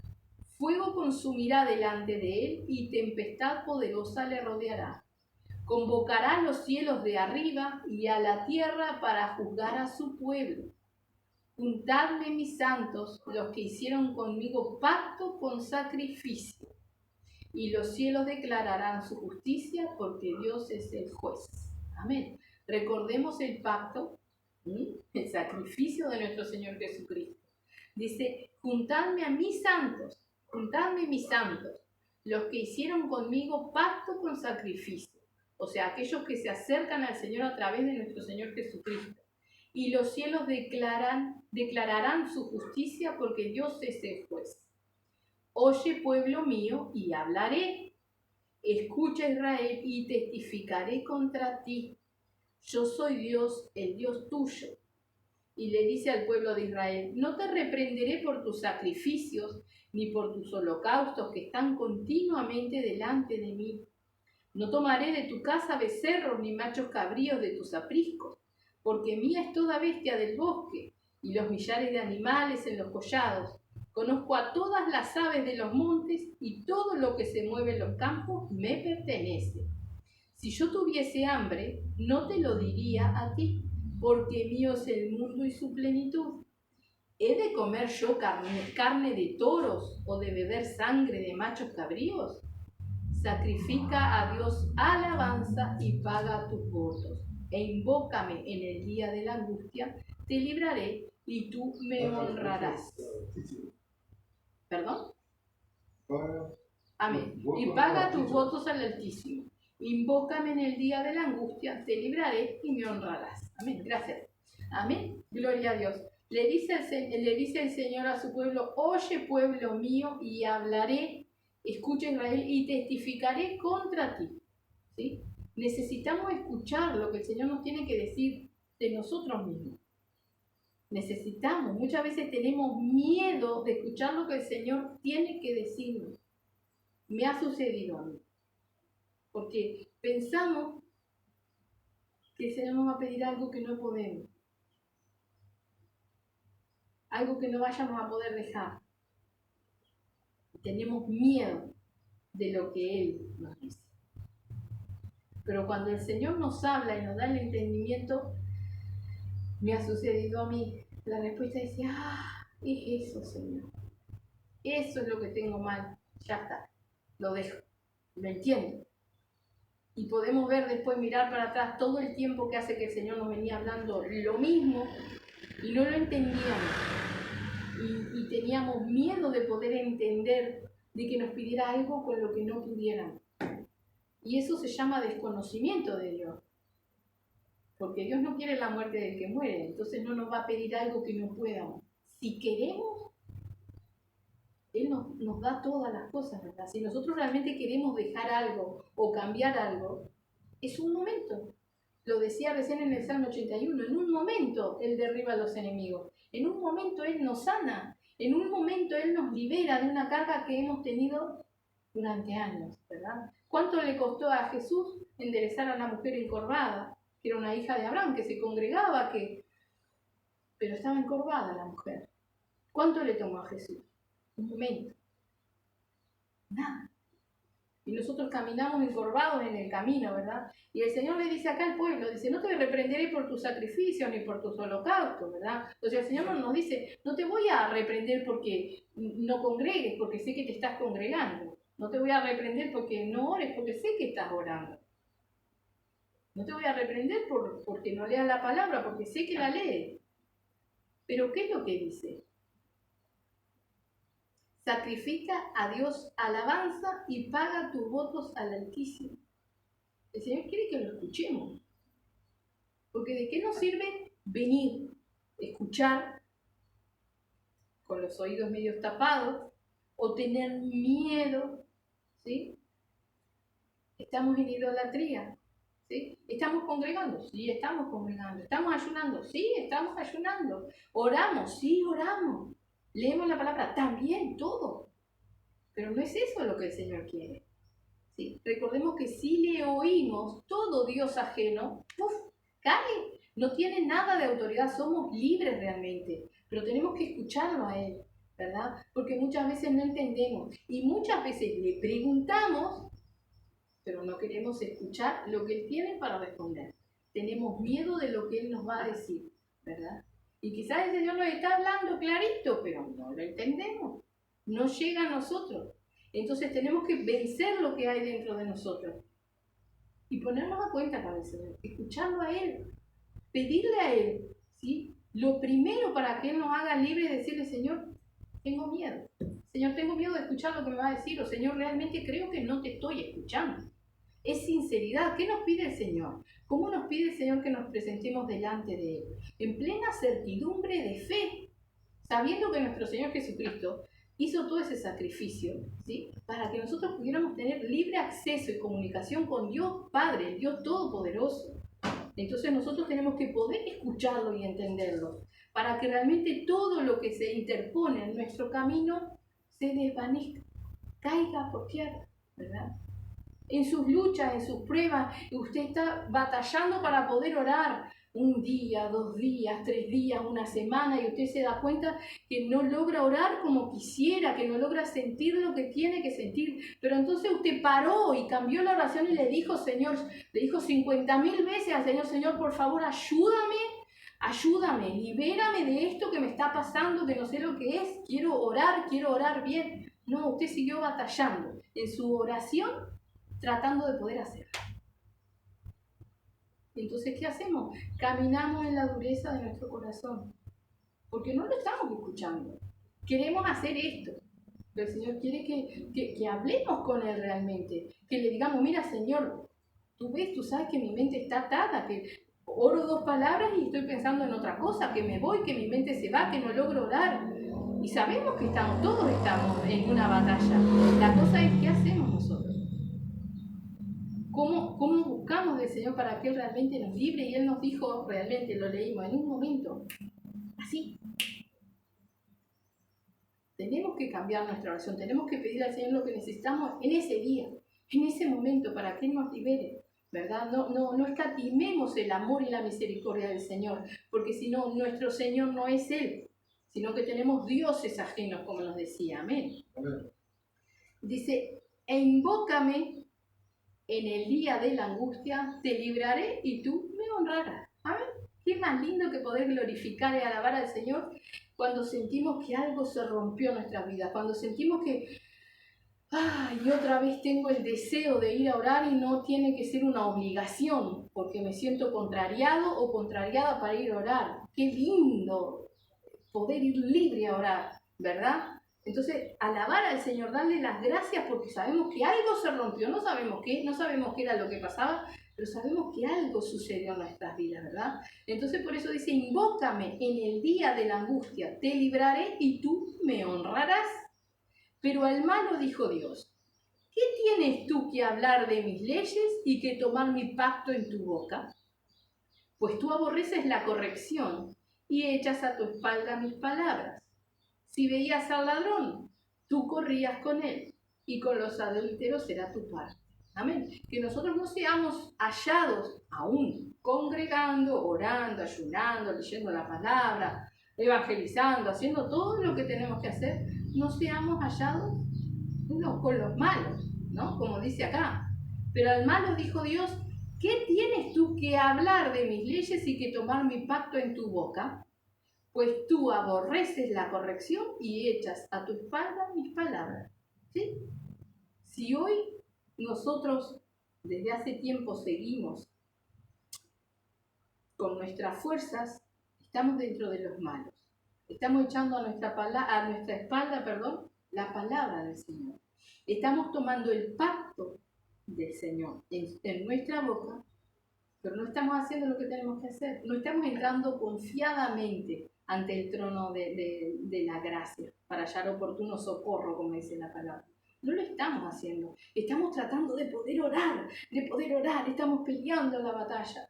Fuego consumirá delante de él y tempestad poderosa le rodeará. Convocará los cielos de arriba y a la tierra para juzgar a su pueblo. Juntadme mis santos, los que hicieron conmigo pacto con sacrificio. Y los cielos declararán su justicia, porque Dios es el juez. Amén. Recordemos el pacto, el sacrificio de nuestro Señor Jesucristo. Dice: juntadme a mis santos, juntadme mis santos, los que hicieron conmigo pacto con sacrificio. O sea, aquellos que se acercan al Señor a través de nuestro Señor Jesucristo. Y los cielos declararán su justicia, porque Dios es el juez. Oye, pueblo mío, y hablaré. Escucha, Israel, y testificaré contra ti. Yo soy Dios, el Dios tuyo. Y le dice al pueblo de Israel: no te reprenderé por tus sacrificios, ni por tus holocaustos que están continuamente delante de mí. No tomaré de tu casa becerros ni machos cabríos de tus apriscos, porque mía es toda bestia del bosque, y los millares de animales en los collados. Conozco a todas las aves de los montes, y todo lo que se mueve en los campos me pertenece. Si yo tuviese hambre, no te lo diría a ti, porque mío es el mundo y su plenitud. ¿He de comer yo carne de toros o de beber sangre de machos cabríos? Sacrifica a Dios alabanza y paga tus votos. E invócame en el día de la angustia, te libraré y tú me honrarás. ¿Perdón? Amén. Y paga tus votos al Altísimo. Invócame en el día de la angustia, te libraré y me honrarás. Amén. Gracias. Amén. Gloria a Dios. Le dice el Señor a su pueblo: oye, pueblo mío, y hablaré. Escucha, Israel, y testificaré contra ti. ¿Sí? Necesitamos escuchar lo que el Señor nos tiene que decir de nosotros mismos. Necesitamos. Muchas veces tenemos miedo de escuchar lo que el Señor tiene que decirnos. Me ha sucedido a mí. Porque pensamos que se nos va a pedir algo que no podemos. Algo que no vayamos a poder dejar. Tenemos miedo de lo que Él nos dice. Pero cuando el Señor nos habla y nos da el entendimiento, me ha sucedido a mí, la respuesta es: es eso, Señor. Eso es lo que tengo mal. Ya está. Lo dejo. Lo entiendo. Y podemos ver después, mirar para atrás todo el tiempo que hace que el Señor nos venía hablando lo mismo y no lo entendíamos. Y teníamos miedo de poder entender, de que nos pidiera algo con lo que no pudiéramos. Y eso se llama desconocimiento de Dios. porque Dios no quiere la muerte del que muere, entonces no nos va a pedir algo que no podamos. Si queremos, Él nos da todas las cosas, ¿verdad? Si nosotros realmente queremos dejar algo o cambiar algo, es un momento. Lo decía recién en el Salmo 81, en un momento Él derriba a los enemigos, en un momento Él nos sana, en un momento Él nos libera de una carga que hemos tenido durante años, ¿verdad? ¿Cuánto le costó a Jesús enderezar a la mujer encorvada, que era una hija de Abraham, que se congregaba, pero estaba encorvada la mujer? ¿Cuánto le tomó a Jesús? Un momento. Nada. Y nosotros caminamos encorvados en el camino, ¿verdad? Y el Señor le dice acá al pueblo, dice, no te reprenderé por tus sacrificios ni por tus holocaustos, ¿verdad? O sea, el Señor nos dice, no te voy a reprender porque no congregues, porque sé que te estás congregando. No te voy a reprender porque no ores, porque sé que estás orando. No te voy a reprender porque no leas la palabra, porque sé que la lees. Pero ¿qué es lo que dice? Sacrifica a Dios alabanza y paga tus votos al Altísimo. El Señor quiere que lo escuchemos. Porque ¿de qué nos sirve venir, escuchar con los oídos medio tapados o tener miedo? ¿Sí? Estamos en idolatría. ¿Sí? ¿Estamos congregando? Sí, estamos congregando. ¿Estamos ayunando? Sí, estamos ayunando. ¿Oramos? Sí, oramos. ¿Leemos la palabra? También, todo. Pero no es eso lo que el Señor quiere. ¿Sí? Recordemos que si le oímos todo Dios ajeno, cae. No tiene nada de autoridad, somos libres realmente. Pero tenemos que escucharlo a Él, ¿verdad? Porque muchas veces no entendemos. Y muchas veces le preguntamos, pero no queremos escuchar lo que Él tiene para responder. Tenemos miedo de lo que Él nos va a decir, ¿verdad? Y quizás el Señor nos está hablando clarito, pero no lo entendemos. No llega a nosotros. Entonces tenemos que vencer lo que hay dentro de nosotros y ponernos a cuenta con el Señor, escucharlo a Él, pedirle a Él, ¿sí? Lo primero para que Él nos haga libre es decirle, Señor, tengo miedo. Señor, tengo miedo de escuchar lo que me va a decir, o Señor, realmente creo que no te estoy escuchando. Es sinceridad. ¿Qué nos pide el Señor? ¿Cómo nos pide el Señor que nos presentemos delante de Él? En plena certidumbre de fe, sabiendo que nuestro Señor Jesucristo hizo todo ese sacrificio, ¿sí? Para que nosotros pudiéramos tener libre acceso y comunicación con Dios Padre, el Dios Todopoderoso. Entonces nosotros tenemos que poder escucharlo y entenderlo, para que realmente todo lo que se interpone en nuestro camino se desvanezca, caiga por tierra, ¿verdad? En sus luchas, en sus pruebas, usted está batallando para poder orar 1 día, 2 días, 3 días, 1 semana, y usted se da cuenta que no logra orar como quisiera, que no logra sentir lo que tiene que sentir. Pero entonces usted paró y cambió la oración y le dijo, Señor, le dijo 50.000 veces al Señor, Señor, por favor, ayúdame, libérame de esto que me está pasando, que no sé lo que es, quiero orar bien. No, usted siguió batallando en su oración, tratando de poder hacerlo. Entonces, ¿qué hacemos? Caminamos en la dureza de nuestro corazón, porque no lo estamos escuchando. Queremos hacer esto, pero el Señor quiere que hablemos con Él realmente, que le digamos, mira Señor, tú ves, tú sabes que mi mente está atada, que oro 2 palabras y estoy pensando en otra cosa, que me voy, que mi mente se va, que no logro orar. Y sabemos que todos estamos en una batalla. La cosa es, ¿qué hacemos nosotros? ¿Cómo buscamos del Señor para que Él realmente nos libre? Y Él nos dijo, realmente lo leímos en un momento, así. Tenemos que cambiar nuestra oración, tenemos que pedir al Señor lo que necesitamos en ese día, en ese momento, para que Él nos libere, ¿verdad? No escatimemos el amor y la misericordia del Señor, porque si no, nuestro Señor no es Él, sino que tenemos dioses ajenos, como nos decía. Amén. Dice, e invócame en el día de la angustia, te libraré y tú me honrarás. Amén. Qué más lindo que poder glorificar y alabar al Señor cuando sentimos que algo se rompió en nuestra vida, cuando sentimos que y otra vez tengo el deseo de ir a orar y no tiene que ser una obligación, porque me siento contrariado o contrariada para ir a orar. Qué lindo poder ir libre a orar, ¿verdad? Entonces, alabar al Señor, darle las gracias porque sabemos que algo se rompió, no sabemos qué era lo que pasaba, pero sabemos que algo sucedió en nuestras vidas, ¿verdad? Entonces por eso dice, invócame en el día de la angustia, te libraré y tú me honrarás. Pero al malo dijo Dios, ¿qué tienes tú que hablar de mis leyes y que tomar mi pacto en tu boca? Pues tú aborreces la corrección y echas a tu espalda mis palabras. Si veías al ladrón, tú corrías con él, y con los adúlteros será tu parte. Amén. Que nosotros no seamos hallados aún congregando, orando, ayunando, leyendo la palabra, evangelizando, haciendo todo lo que tenemos que hacer, no seamos hallados con los malos, ¿no? Como dice acá. Pero al malo dijo Dios, ¿qué tienes tú que hablar de mis leyes y que tomar mi pacto en tu boca? Pues tú aborreces la corrección y echas a tu espalda mis palabras. ¿Sí? Si hoy nosotros desde hace tiempo seguimos con nuestras fuerzas, estamos dentro de los malos. Estamos echando a nuestra espalda, la palabra del Señor. Estamos tomando el pacto del Señor en nuestra boca, pero no estamos haciendo lo que tenemos que hacer. No estamos entrando confiadamente ante el trono de la gracia para hallar oportuno socorro, como dice la palabra. No lo estamos haciendo. Estamos tratando de poder orar. Estamos peleando la batalla.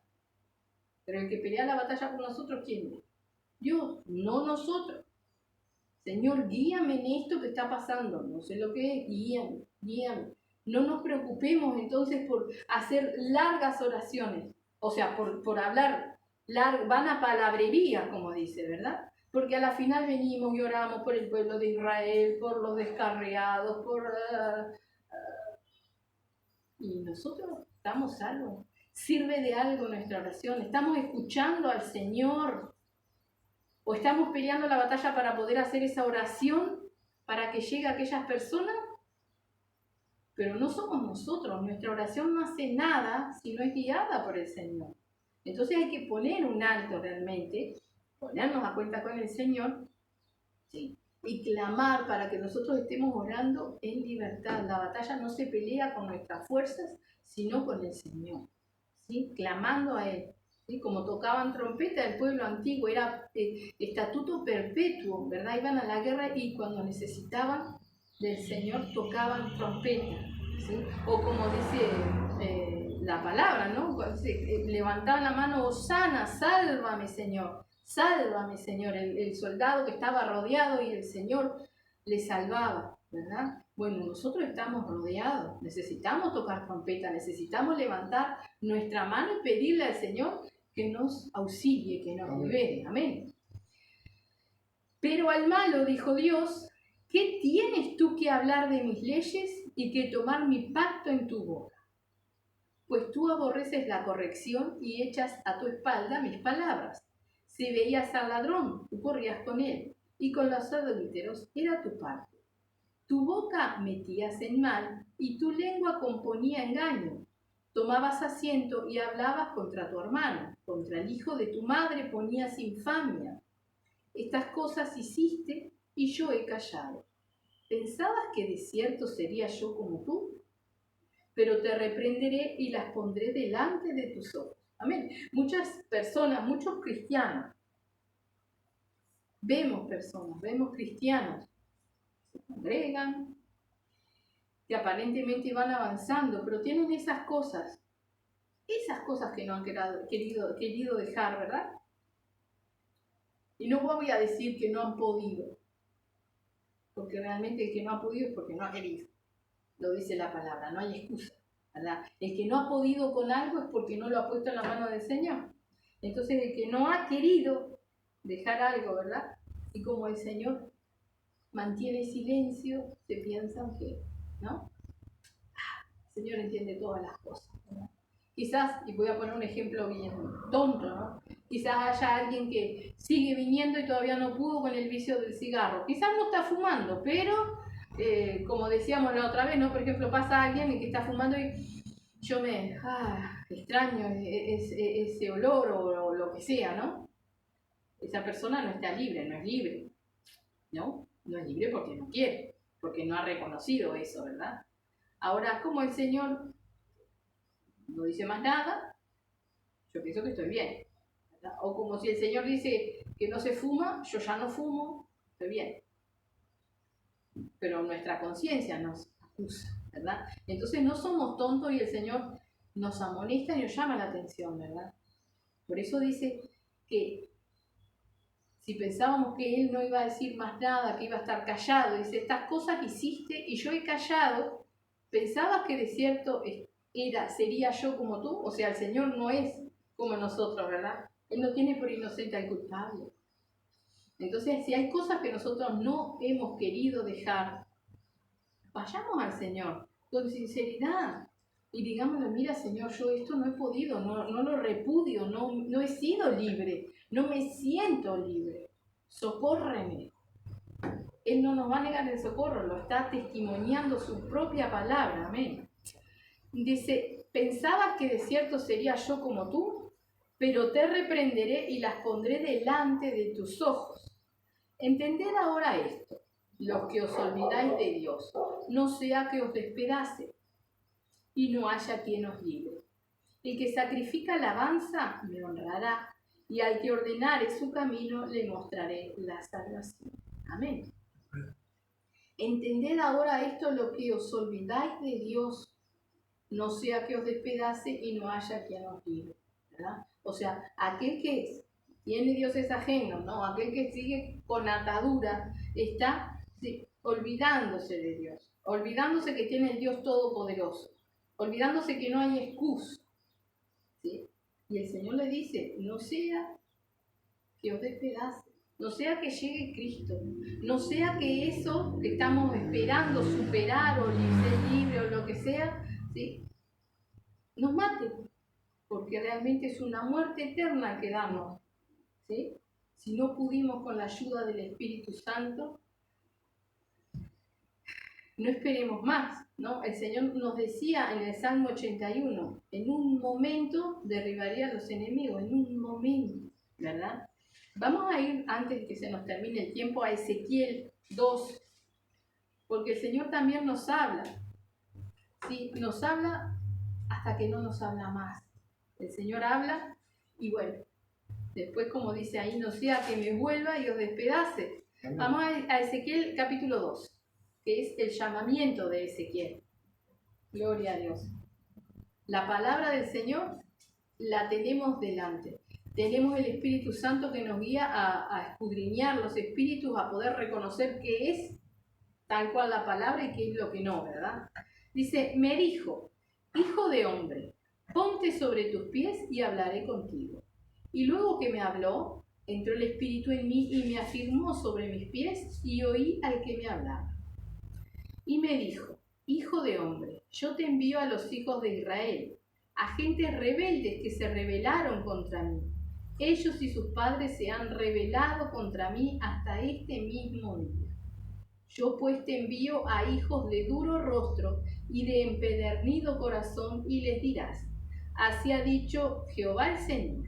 Pero el que pelea la batalla por nosotros, ¿quién es? Dios, no nosotros. Señor, guíame en esto que está pasando. No sé lo que es, guíame. No nos preocupemos entonces por hacer largas oraciones. O sea, por hablar, van a palabrería, como dice, ¿verdad? Porque a la final venimos y oramos por el pueblo de Israel, por los descarriados, y nosotros estamos salvos. ¿Sirve de algo nuestra oración? ¿Estamos escuchando al Señor? ¿O estamos peleando la batalla para poder hacer esa oración para que llegue a aquellas personas? Pero no somos nosotros, nuestra oración no hace nada si no es guiada por el Señor. Entonces hay que poner un alto realmente, ponernos a cuenta con el Señor, ¿sí? Y clamar para que nosotros estemos orando en libertad. La batalla no se pelea con nuestras fuerzas, sino con el Señor, ¿sí? Clamando a Él. ¿Sí? Como tocaban trompeta, el pueblo antiguo era estatuto perpetuo, ¿verdad? Iban a la guerra y cuando necesitaban del Señor tocaban trompeta, ¿sí? O como dice la palabra, ¿no? Levantaban la mano, Hosana, sálvame Señor, el soldado que estaba rodeado y el Señor le salvaba, ¿verdad? Bueno, nosotros estamos rodeados, necesitamos tocar trompeta, necesitamos levantar nuestra mano y pedirle al Señor que nos auxilie, que nos libere, amén. Pero al malo dijo Dios, ¿qué tienes tú que hablar de mis leyes y que tomar mi pacto en tu boca? Pues tú aborreces la corrección y echas a tu espalda mis palabras. Si veías al ladrón, tú corrías con él, y con los adúlteros era tu parte. Tu boca metías en mal, y tu lengua componía engaño. Tomabas asiento y hablabas contra tu hermano, contra el hijo de tu madre ponías infamia. Estas cosas hiciste y yo he callado. ¿Pensabas que de cierto sería yo como tú? Pero te reprenderé y las pondré delante de tus ojos. Amén. Muchas personas, muchos cristianos, vemos cristianos, se congregan, que aparentemente van avanzando, pero tienen esas cosas que no han querido dejar, ¿verdad? Y no voy a decir que no han podido, porque realmente el que no ha podido es porque no ha querido. Lo dice la palabra, no hay excusa, ¿verdad? El que no ha podido con algo es porque no lo ha puesto en la mano del Señor. Entonces el que no ha querido dejar algo, ¿verdad? Y como el Señor mantiene silencio, se piensan que, ¿no? El Señor entiende todas las cosas, ¿verdad? Quizás, y voy a poner un ejemplo bien tonto, ¿no? Quizás haya alguien que sigue viniendo y todavía no pudo con el vicio del cigarro. Quizás no está fumando, pero como decíamos la otra vez, ¿no? Por ejemplo, pasa alguien que está fumando y yo extraño ese olor o lo que sea, ¿no? Esa persona no está libre, no es libre, ¿no? No es libre porque no quiere, porque no ha reconocido eso, ¿verdad? Ahora, como el Señor no dice más nada, yo pienso que estoy bien, ¿verdad? O como si el Señor dice que no se fuma, yo ya no fumo, estoy bien. Pero nuestra conciencia nos acusa, ¿verdad? Entonces no somos tontos y el Señor nos amonesta y nos llama la atención, ¿verdad? Por eso dice que si pensábamos que Él no iba a decir más nada, que iba a estar callado, dice, estas cosas hiciste y yo he callado, ¿pensabas que de cierto sería yo como tú? O sea, el Señor no es como nosotros, ¿verdad? Él no tiene por inocente al culpable. Entonces, si hay cosas que nosotros no hemos querido dejar, vayamos al Señor con sinceridad y digámosle, mira Señor, yo esto no he podido, no lo repudio, no he sido libre, no me siento libre, socórreme. Él no nos va a negar el socorro, lo está testimoniando su propia palabra, amén. Dice, pensabas que de cierto sería yo como tú, pero te reprenderé y las pondré delante de tus ojos. Entended ahora esto, los que os olvidáis de Dios, no sea que os despedace y no haya quien os libre. El que sacrifica alabanza me honrará, y al que ordenare su camino le mostraré la salvación. Amén. Entended ahora esto, lo que os olvidáis de Dios, no sea que os despedace y no haya quien os libre, ¿verdad? O sea, aquel que tiene dioses ajenos, ¿no? Aquel que sigue con atadura, está olvidándose de Dios, olvidándose que tiene el Dios Todopoderoso, olvidándose que no hay excusa, ¿sí? Y el Señor le dice, no sea que os despedace, no sea que llegue Cristo, no sea que eso que estamos esperando superar o ser libre o lo que sea, ¿sí?, nos mate, porque realmente es una muerte eterna que damos, ¿sí? Si no pudimos con la ayuda del Espíritu Santo, no esperemos más, ¿no? El Señor nos decía en el Salmo 81, en un momento derribaría a los enemigos, en un momento, ¿verdad? Vamos a ir, antes de que se nos termine el tiempo, a Ezequiel 2, porque el Señor también nos habla, ¿sí? Nos habla hasta que no nos habla más. El Señor habla y bueno, después como dice ahí, no sea que me vuelva y os despedace. Vamos a Ezequiel capítulo 2, que es el llamamiento de Ezequiel. Gloria a Dios. La palabra del Señor la tenemos delante. Tenemos el Espíritu Santo que nos guía a escudriñar los espíritus, a poder reconocer qué es tal cual la palabra y qué es lo que no, ¿verdad? Dice, me dijo, hijo de hombre, ponte sobre tus pies y hablaré contigo. Y luego que me habló, entró el Espíritu en mí y me afirmó sobre mis pies y oí al que me hablaba. Y me dijo, hijo de hombre, yo te envío a los hijos de Israel, a gentes rebeldes que se rebelaron contra mí. Ellos y sus padres se han rebelado contra mí hasta este mismo día. Yo pues te envío a hijos de duro rostro y de empedernido corazón y les dirás, así ha dicho Jehová el Señor.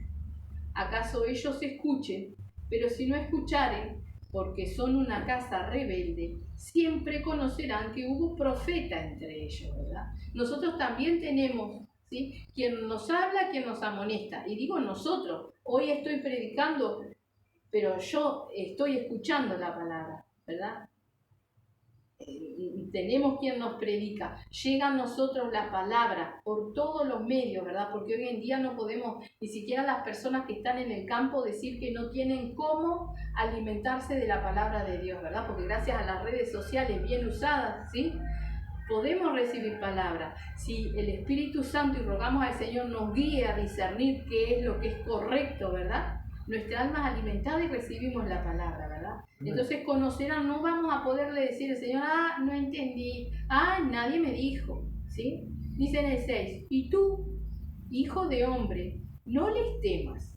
¿Acaso ellos escuchen? Pero si no escucharen, porque son una casa rebelde, siempre conocerán que hubo profeta entre ellos, ¿verdad? Nosotros también tenemos, ¿sí?, quien nos habla, quien nos amonesta. Y digo nosotros, hoy estoy predicando, pero yo estoy escuchando la palabra, ¿verdad? Tenemos quien nos predica, llega a nosotros la palabra por todos los medios, ¿verdad? Porque hoy en día no podemos, ni siquiera las personas que están en el campo, decir que no tienen cómo alimentarse de la palabra de Dios, ¿verdad? Porque gracias a las redes sociales bien usadas, ¿sí?, podemos recibir palabra. Si el Espíritu Santo, y rogamos al Señor, nos guíe a discernir qué es lo que es correcto, ¿verdad?, nuestra alma es alimentada y recibimos la palabra, ¿verdad? Entonces conocerán, no vamos a poderle decir al Señor, no entendí, nadie me dijo, ¿sí? Dice en el 6, y tú, hijo de hombre, no les temas,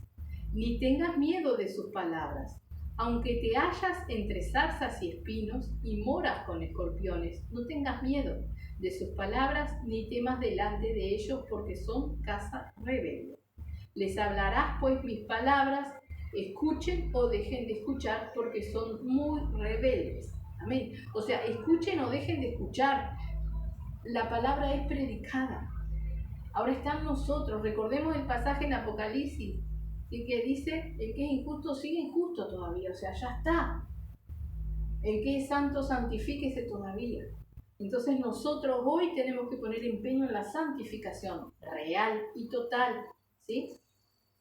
ni tengas miedo de sus palabras, aunque te hallas entre zarzas y espinos y moras con escorpiones, no tengas miedo de sus palabras, ni temas delante de ellos, porque son casa rebelde. Les hablarás pues mis palabras, escuchen o dejen de escuchar, porque son muy rebeldes. Amén. O sea, escuchen o dejen de escuchar. La palabra es predicada. Ahora está en nosotros. Recordemos el pasaje en Apocalipsis, que dice, el que es injusto sigue injusto todavía. O sea, ya está. El que es santo, santifíquese todavía. Entonces nosotros hoy tenemos que poner empeño en la santificación real y total, ¿sí?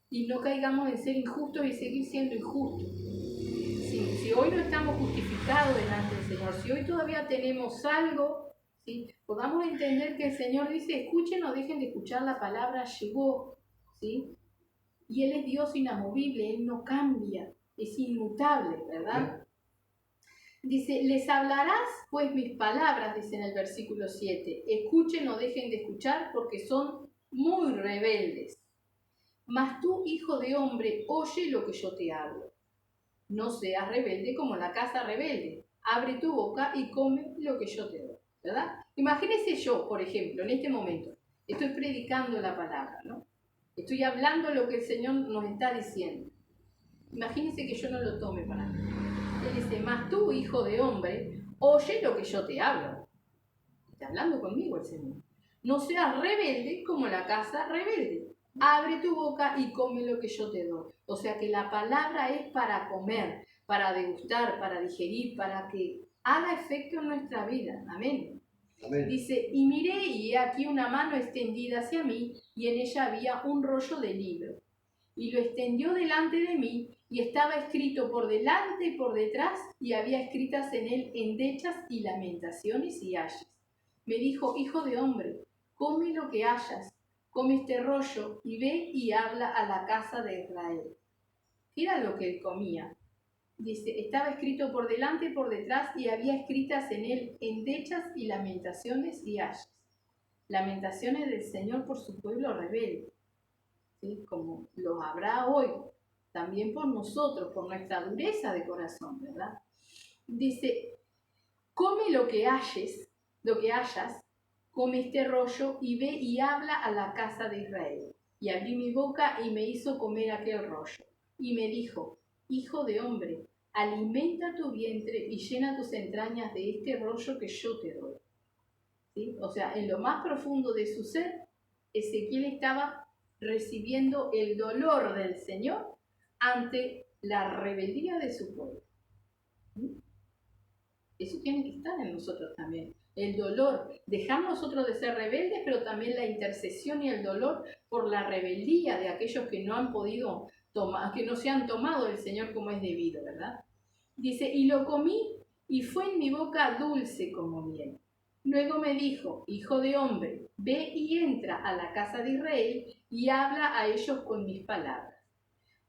Y no caigamos en ser injustos y seguir siendo injustos. Si hoy no estamos justificados delante del Señor, si hoy todavía tenemos algo, ¿sí? Podamos entender que el Señor dice, escuchen o dejen de escuchar, la palabra llegó, ¿sí? Y Él es Dios inamovible, Él no cambia, es inmutable, ¿verdad? Dice, les hablarás pues mis palabras, dice en el versículo 7, escuchen o dejen de escuchar porque son muy rebeldes. Mas tú, hijo de hombre, oye lo que yo te hablo. No seas rebelde como la casa rebelde. Abre tu boca y come lo que yo te doy, ¿verdad? Imagínese yo, por ejemplo, en este momento, estoy predicando la palabra, ¿no? Estoy hablando lo que el Señor nos está diciendo. Imagínese que yo no lo tome para mí. Él dice, mas tú, hijo de hombre, oye lo que yo te hablo. Está hablando conmigo el Señor. No seas rebelde como la casa rebelde. Abre tu boca y come lo que yo te doy. O sea que la palabra es para comer, para degustar, para digerir, para que haga efecto en nuestra vida. Amén. Amén. Dice, y miré y he aquí una mano extendida hacia mí y en ella había un rollo de libro. Y lo extendió delante de mí y estaba escrito por delante y por detrás y había escritas en él endechas y lamentaciones y ayes. Me dijo, hijo de hombre, come lo que hayas, come este rollo y ve y habla a la casa de Israel. ¿Qué era lo que él comía? Dice, estaba escrito por delante y por detrás y había escritas en él endechas y lamentaciones y ayes. Lamentaciones del Señor por su pueblo rebelde, ¿sí? Como los habrá hoy, también por nosotros, por nuestra dureza de corazón, ¿verdad? Dice, come lo que hayas, come este rollo y ve y habla a la casa de Israel. Y abrí mi boca y me hizo comer aquel rollo. Y me dijo, hijo de hombre, alimenta tu vientre y llena tus entrañas de este rollo que yo te doy. ¿Sí? O sea, en lo más profundo de su ser, Ezequiel estaba recibiendo el dolor del Señor ante la rebeldía de su pueblo. ¿Sí? Eso tiene que estar en nosotros también. El dolor, dejar nosotros de ser rebeldes, pero también la intercesión y el dolor por la rebeldía de aquellos que no han podido tomar, que no se han tomado el Señor como es debido, ¿verdad? Dice, y lo comí y fue en mi boca dulce como miel. Luego me dijo, hijo de hombre, ve y entra a la casa de Israel y habla a ellos con mis palabras.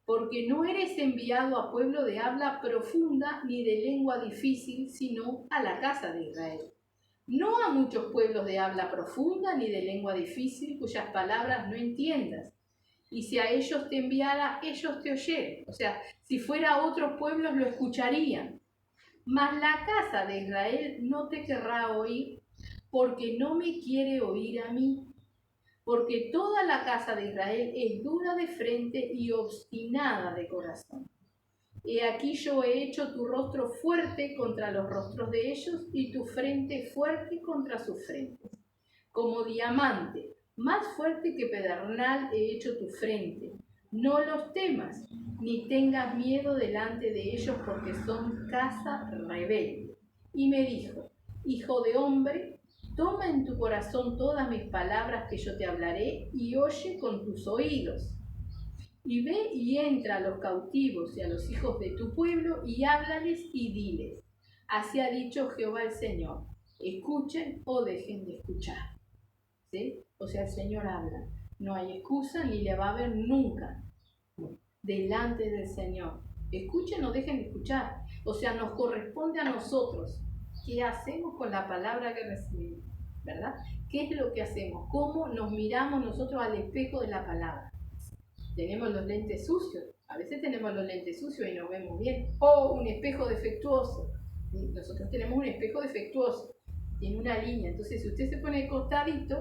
Porque no eres enviado a pueblo de habla profunda ni de lengua difícil, sino a la casa de Israel. No a muchos pueblos de habla profunda ni de lengua difícil, cuyas palabras no entiendas. Y si a ellos te enviara, ellos te oyeren. O sea, si fuera a otros pueblos lo escucharían. Mas la casa de Israel no te querrá oír, porque no me quiere oír a mí. Porque toda la casa de Israel es dura de frente y obstinada de corazón. He aquí yo he hecho tu rostro fuerte contra los rostros de ellos y tu frente fuerte contra sus frentes. Como diamante, más fuerte que pedernal he hecho tu frente. No los temas, ni tengas miedo delante de ellos, porque son casa rebelde. Y me dijo, hijo de hombre, toma en tu corazón todas mis palabras que yo te hablaré y oye con tus oídos. Y ve y entra a los cautivos y a los hijos de tu pueblo y háblales y diles, así ha dicho Jehová el Señor, escuchen o dejen de escuchar. ¿Sí? O sea, el Señor habla, no hay excusa ni le va a haber nunca delante del Señor. Escuchen o dejen de escuchar. O sea, nos corresponde a nosotros. ¿Qué hacemos con la palabra que recibimos? ¿Verdad? ¿Qué es lo que hacemos? ¿Cómo nos miramos nosotros al espejo de la palabra? Tenemos los lentes sucios. A veces tenemos los lentes sucios y nos vemos bien. O un espejo defectuoso. ¿Sí? Nosotros tenemos un espejo defectuoso. Tiene una línea. Entonces, si usted se pone de costadito,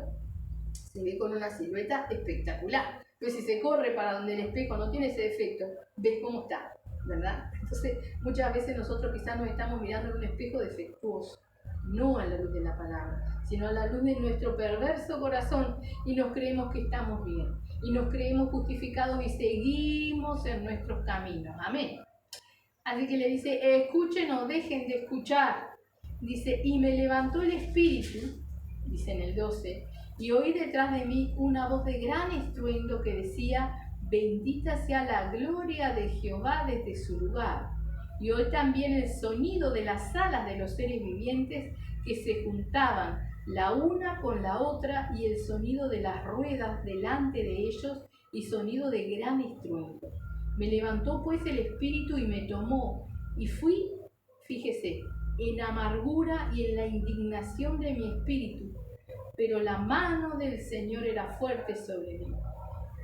se ve con una silueta espectacular. Pero si se corre para donde el espejo no tiene ese defecto, ves cómo está. ¿verdad? Entonces, muchas veces nosotros quizás nos estamos mirando en un espejo defectuoso, no a la luz de la palabra, sino a la luz de nuestro perverso corazón, y nos creemos que estamos bien, y nos creemos justificados y seguimos en nuestros caminos. Amén. Así que le dice, escuchen o dejen de escuchar. Dice, y me levantó el espíritu, dice en el 12, y oí detrás de mí una voz de gran estruendo que decía, bendita sea la gloria de Jehová desde su lugar. Y oí también el sonido de las alas de los seres vivientes que se juntaban la una con la otra, y el sonido de las ruedas delante de ellos, y sonido de gran estruendo. Me levantó pues el espíritu y me tomó, y fui, fíjese, en amargura y en la indignación de mi espíritu, pero la mano del Señor era fuerte sobre mí.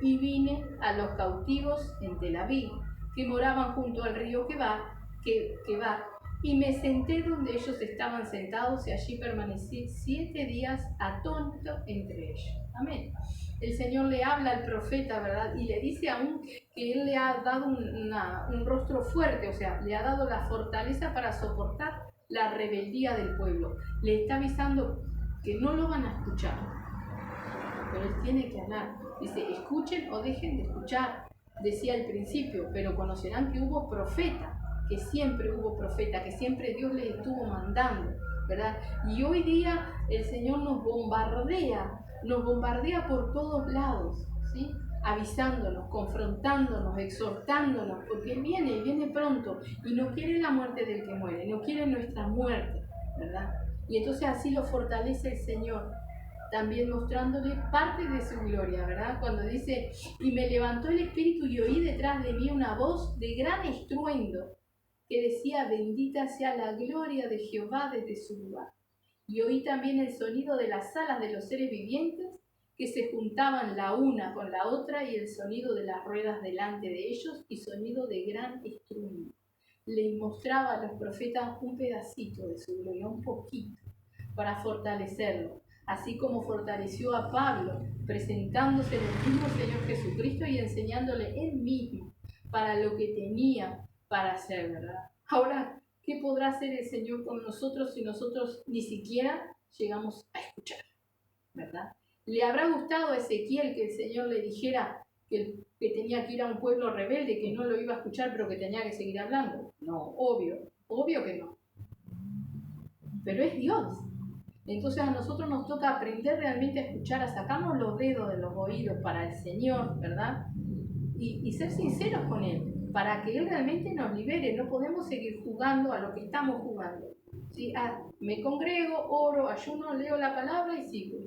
Y vine a los cautivos en Tel Aviv, que moraban junto al río Quebar, y me senté donde ellos estaban sentados, y allí permanecí 7 días atónito entre ellos. Amén. El Señor le habla al profeta, ¿verdad? Y le dice aún que Él le ha dado un rostro fuerte, o sea, le ha dado la fortaleza para soportar la rebeldía del pueblo. Le está avisando que no lo van a escuchar, pero Él tiene que hablar. Dice, escuchen o dejen de escuchar, decía al principio, pero conocerán que hubo profeta, que siempre hubo profeta, que siempre Dios les estuvo mandando, ¿verdad? Y hoy día el Señor nos bombardea por todos lados, ¿sí? Avisándonos, confrontándonos, exhortándonos, porque Él viene pronto, y no quiere la muerte del que muere, no quiere nuestra muerte, ¿verdad? Y entonces así lo fortalece el Señor, también mostrándole parte de su gloria, ¿verdad? Cuando dice, y me levantó el espíritu y oí detrás de mí una voz de gran estruendo que decía, bendita sea la gloria de Jehová desde su lugar. Y oí también el sonido de las alas de los seres vivientes que se juntaban la una con la otra, y el sonido de las ruedas delante de ellos, y sonido de gran estruendo. Le mostraba a los profetas un pedacito de su gloria, un poquito, para fortalecerlo, así como fortaleció a Pablo, presentándose en el mismo Señor Jesucristo y enseñándole Él mismo para lo que tenía para hacer, ¿verdad? Ahora, ¿qué podrá hacer el Señor con nosotros si nosotros ni siquiera llegamos a escuchar, ¿verdad? ¿Le habrá gustado a Ezequiel que el Señor le dijera que tenía que ir a un pueblo rebelde, que no lo iba a escuchar, pero que tenía que seguir hablando? No, obvio que no. Pero es Dios. Entonces a nosotros nos toca aprender realmente a escuchar, a sacarnos los dedos de los oídos para el Señor, ¿verdad? Y ser sinceros con Él, para que Él realmente nos libere. No podemos seguir jugando a lo que estamos jugando, ¿sí? Me congrego, oro, ayuno, leo la palabra y sigo.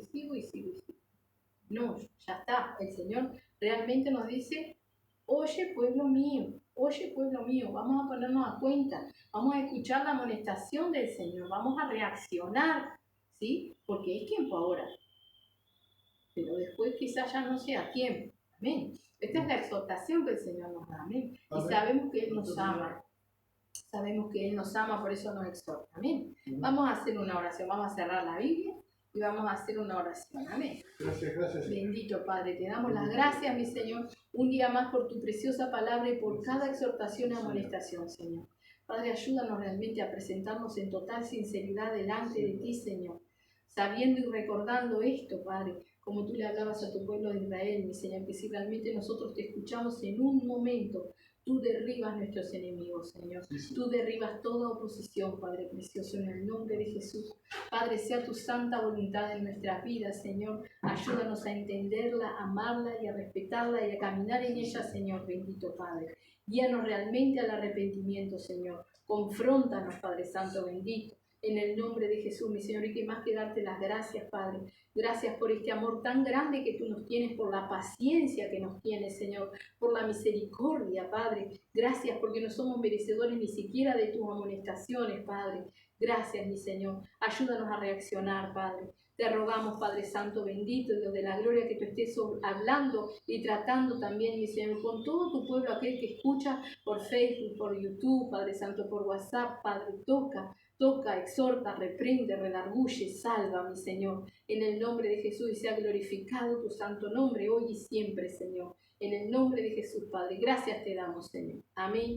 No, ya está. El Señor realmente nos dice, oye pueblo mío, vamos a ponernos a cuenta, vamos a escuchar la amonestación del Señor, vamos a reaccionar, ¿sí? Porque es tiempo ahora, pero después quizás ya no sea tiempo. Amén. Esta es la exhortación que el Señor nos da. Amén. Y sabemos que Él nos ama. Sabemos que Él nos ama, por eso nos exhorta. Amén. Vamos a hacer una oración. Vamos a cerrar la Biblia y vamos a hacer una oración. Amén. Gracias. Bendito Padre, te damos las gracias, mi Señor, un día más por tu preciosa palabra y por cada exhortación y amonestación, Señor. Padre, ayúdanos realmente a presentarnos en total sinceridad delante de ti, Señor, sabiendo y recordando esto, Padre, como tú le hablabas a tu pueblo de Israel, mi Señor, que si realmente nosotros te escuchamos en un momento, tú derribas nuestros enemigos, Señor. Tú derribas toda oposición, Padre precioso, en el nombre de Jesús. Padre, sea tu santa voluntad en nuestras vidas, Señor. Ayúdanos a entenderla, a amarla y a respetarla y a caminar en ella, Señor, bendito Padre. Guíanos realmente al arrepentimiento, Señor. Confróntanos, Padre Santo, bendito. En el nombre de Jesús, mi Señor, y que más que darte las gracias, Padre. Gracias por este amor tan grande que tú nos tienes, por la paciencia que nos tienes, Señor, por la misericordia, Padre. Gracias porque no somos merecedores ni siquiera de tus amonestaciones, Padre. Gracias, mi Señor. Ayúdanos a reaccionar, Padre. Te rogamos, Padre Santo, bendito, Dios de la gloria, que tú estés hablando y tratando también, mi Señor, con todo tu pueblo, aquel que escucha por Facebook, por YouTube, Padre Santo, por WhatsApp, Padre, toca, exhorta, reprende, redarguye, salva, mi Señor, en el nombre de Jesús, y sea glorificado tu santo nombre hoy y siempre, Señor. En el nombre de Jesús, Padre, gracias te damos, Señor. Amén.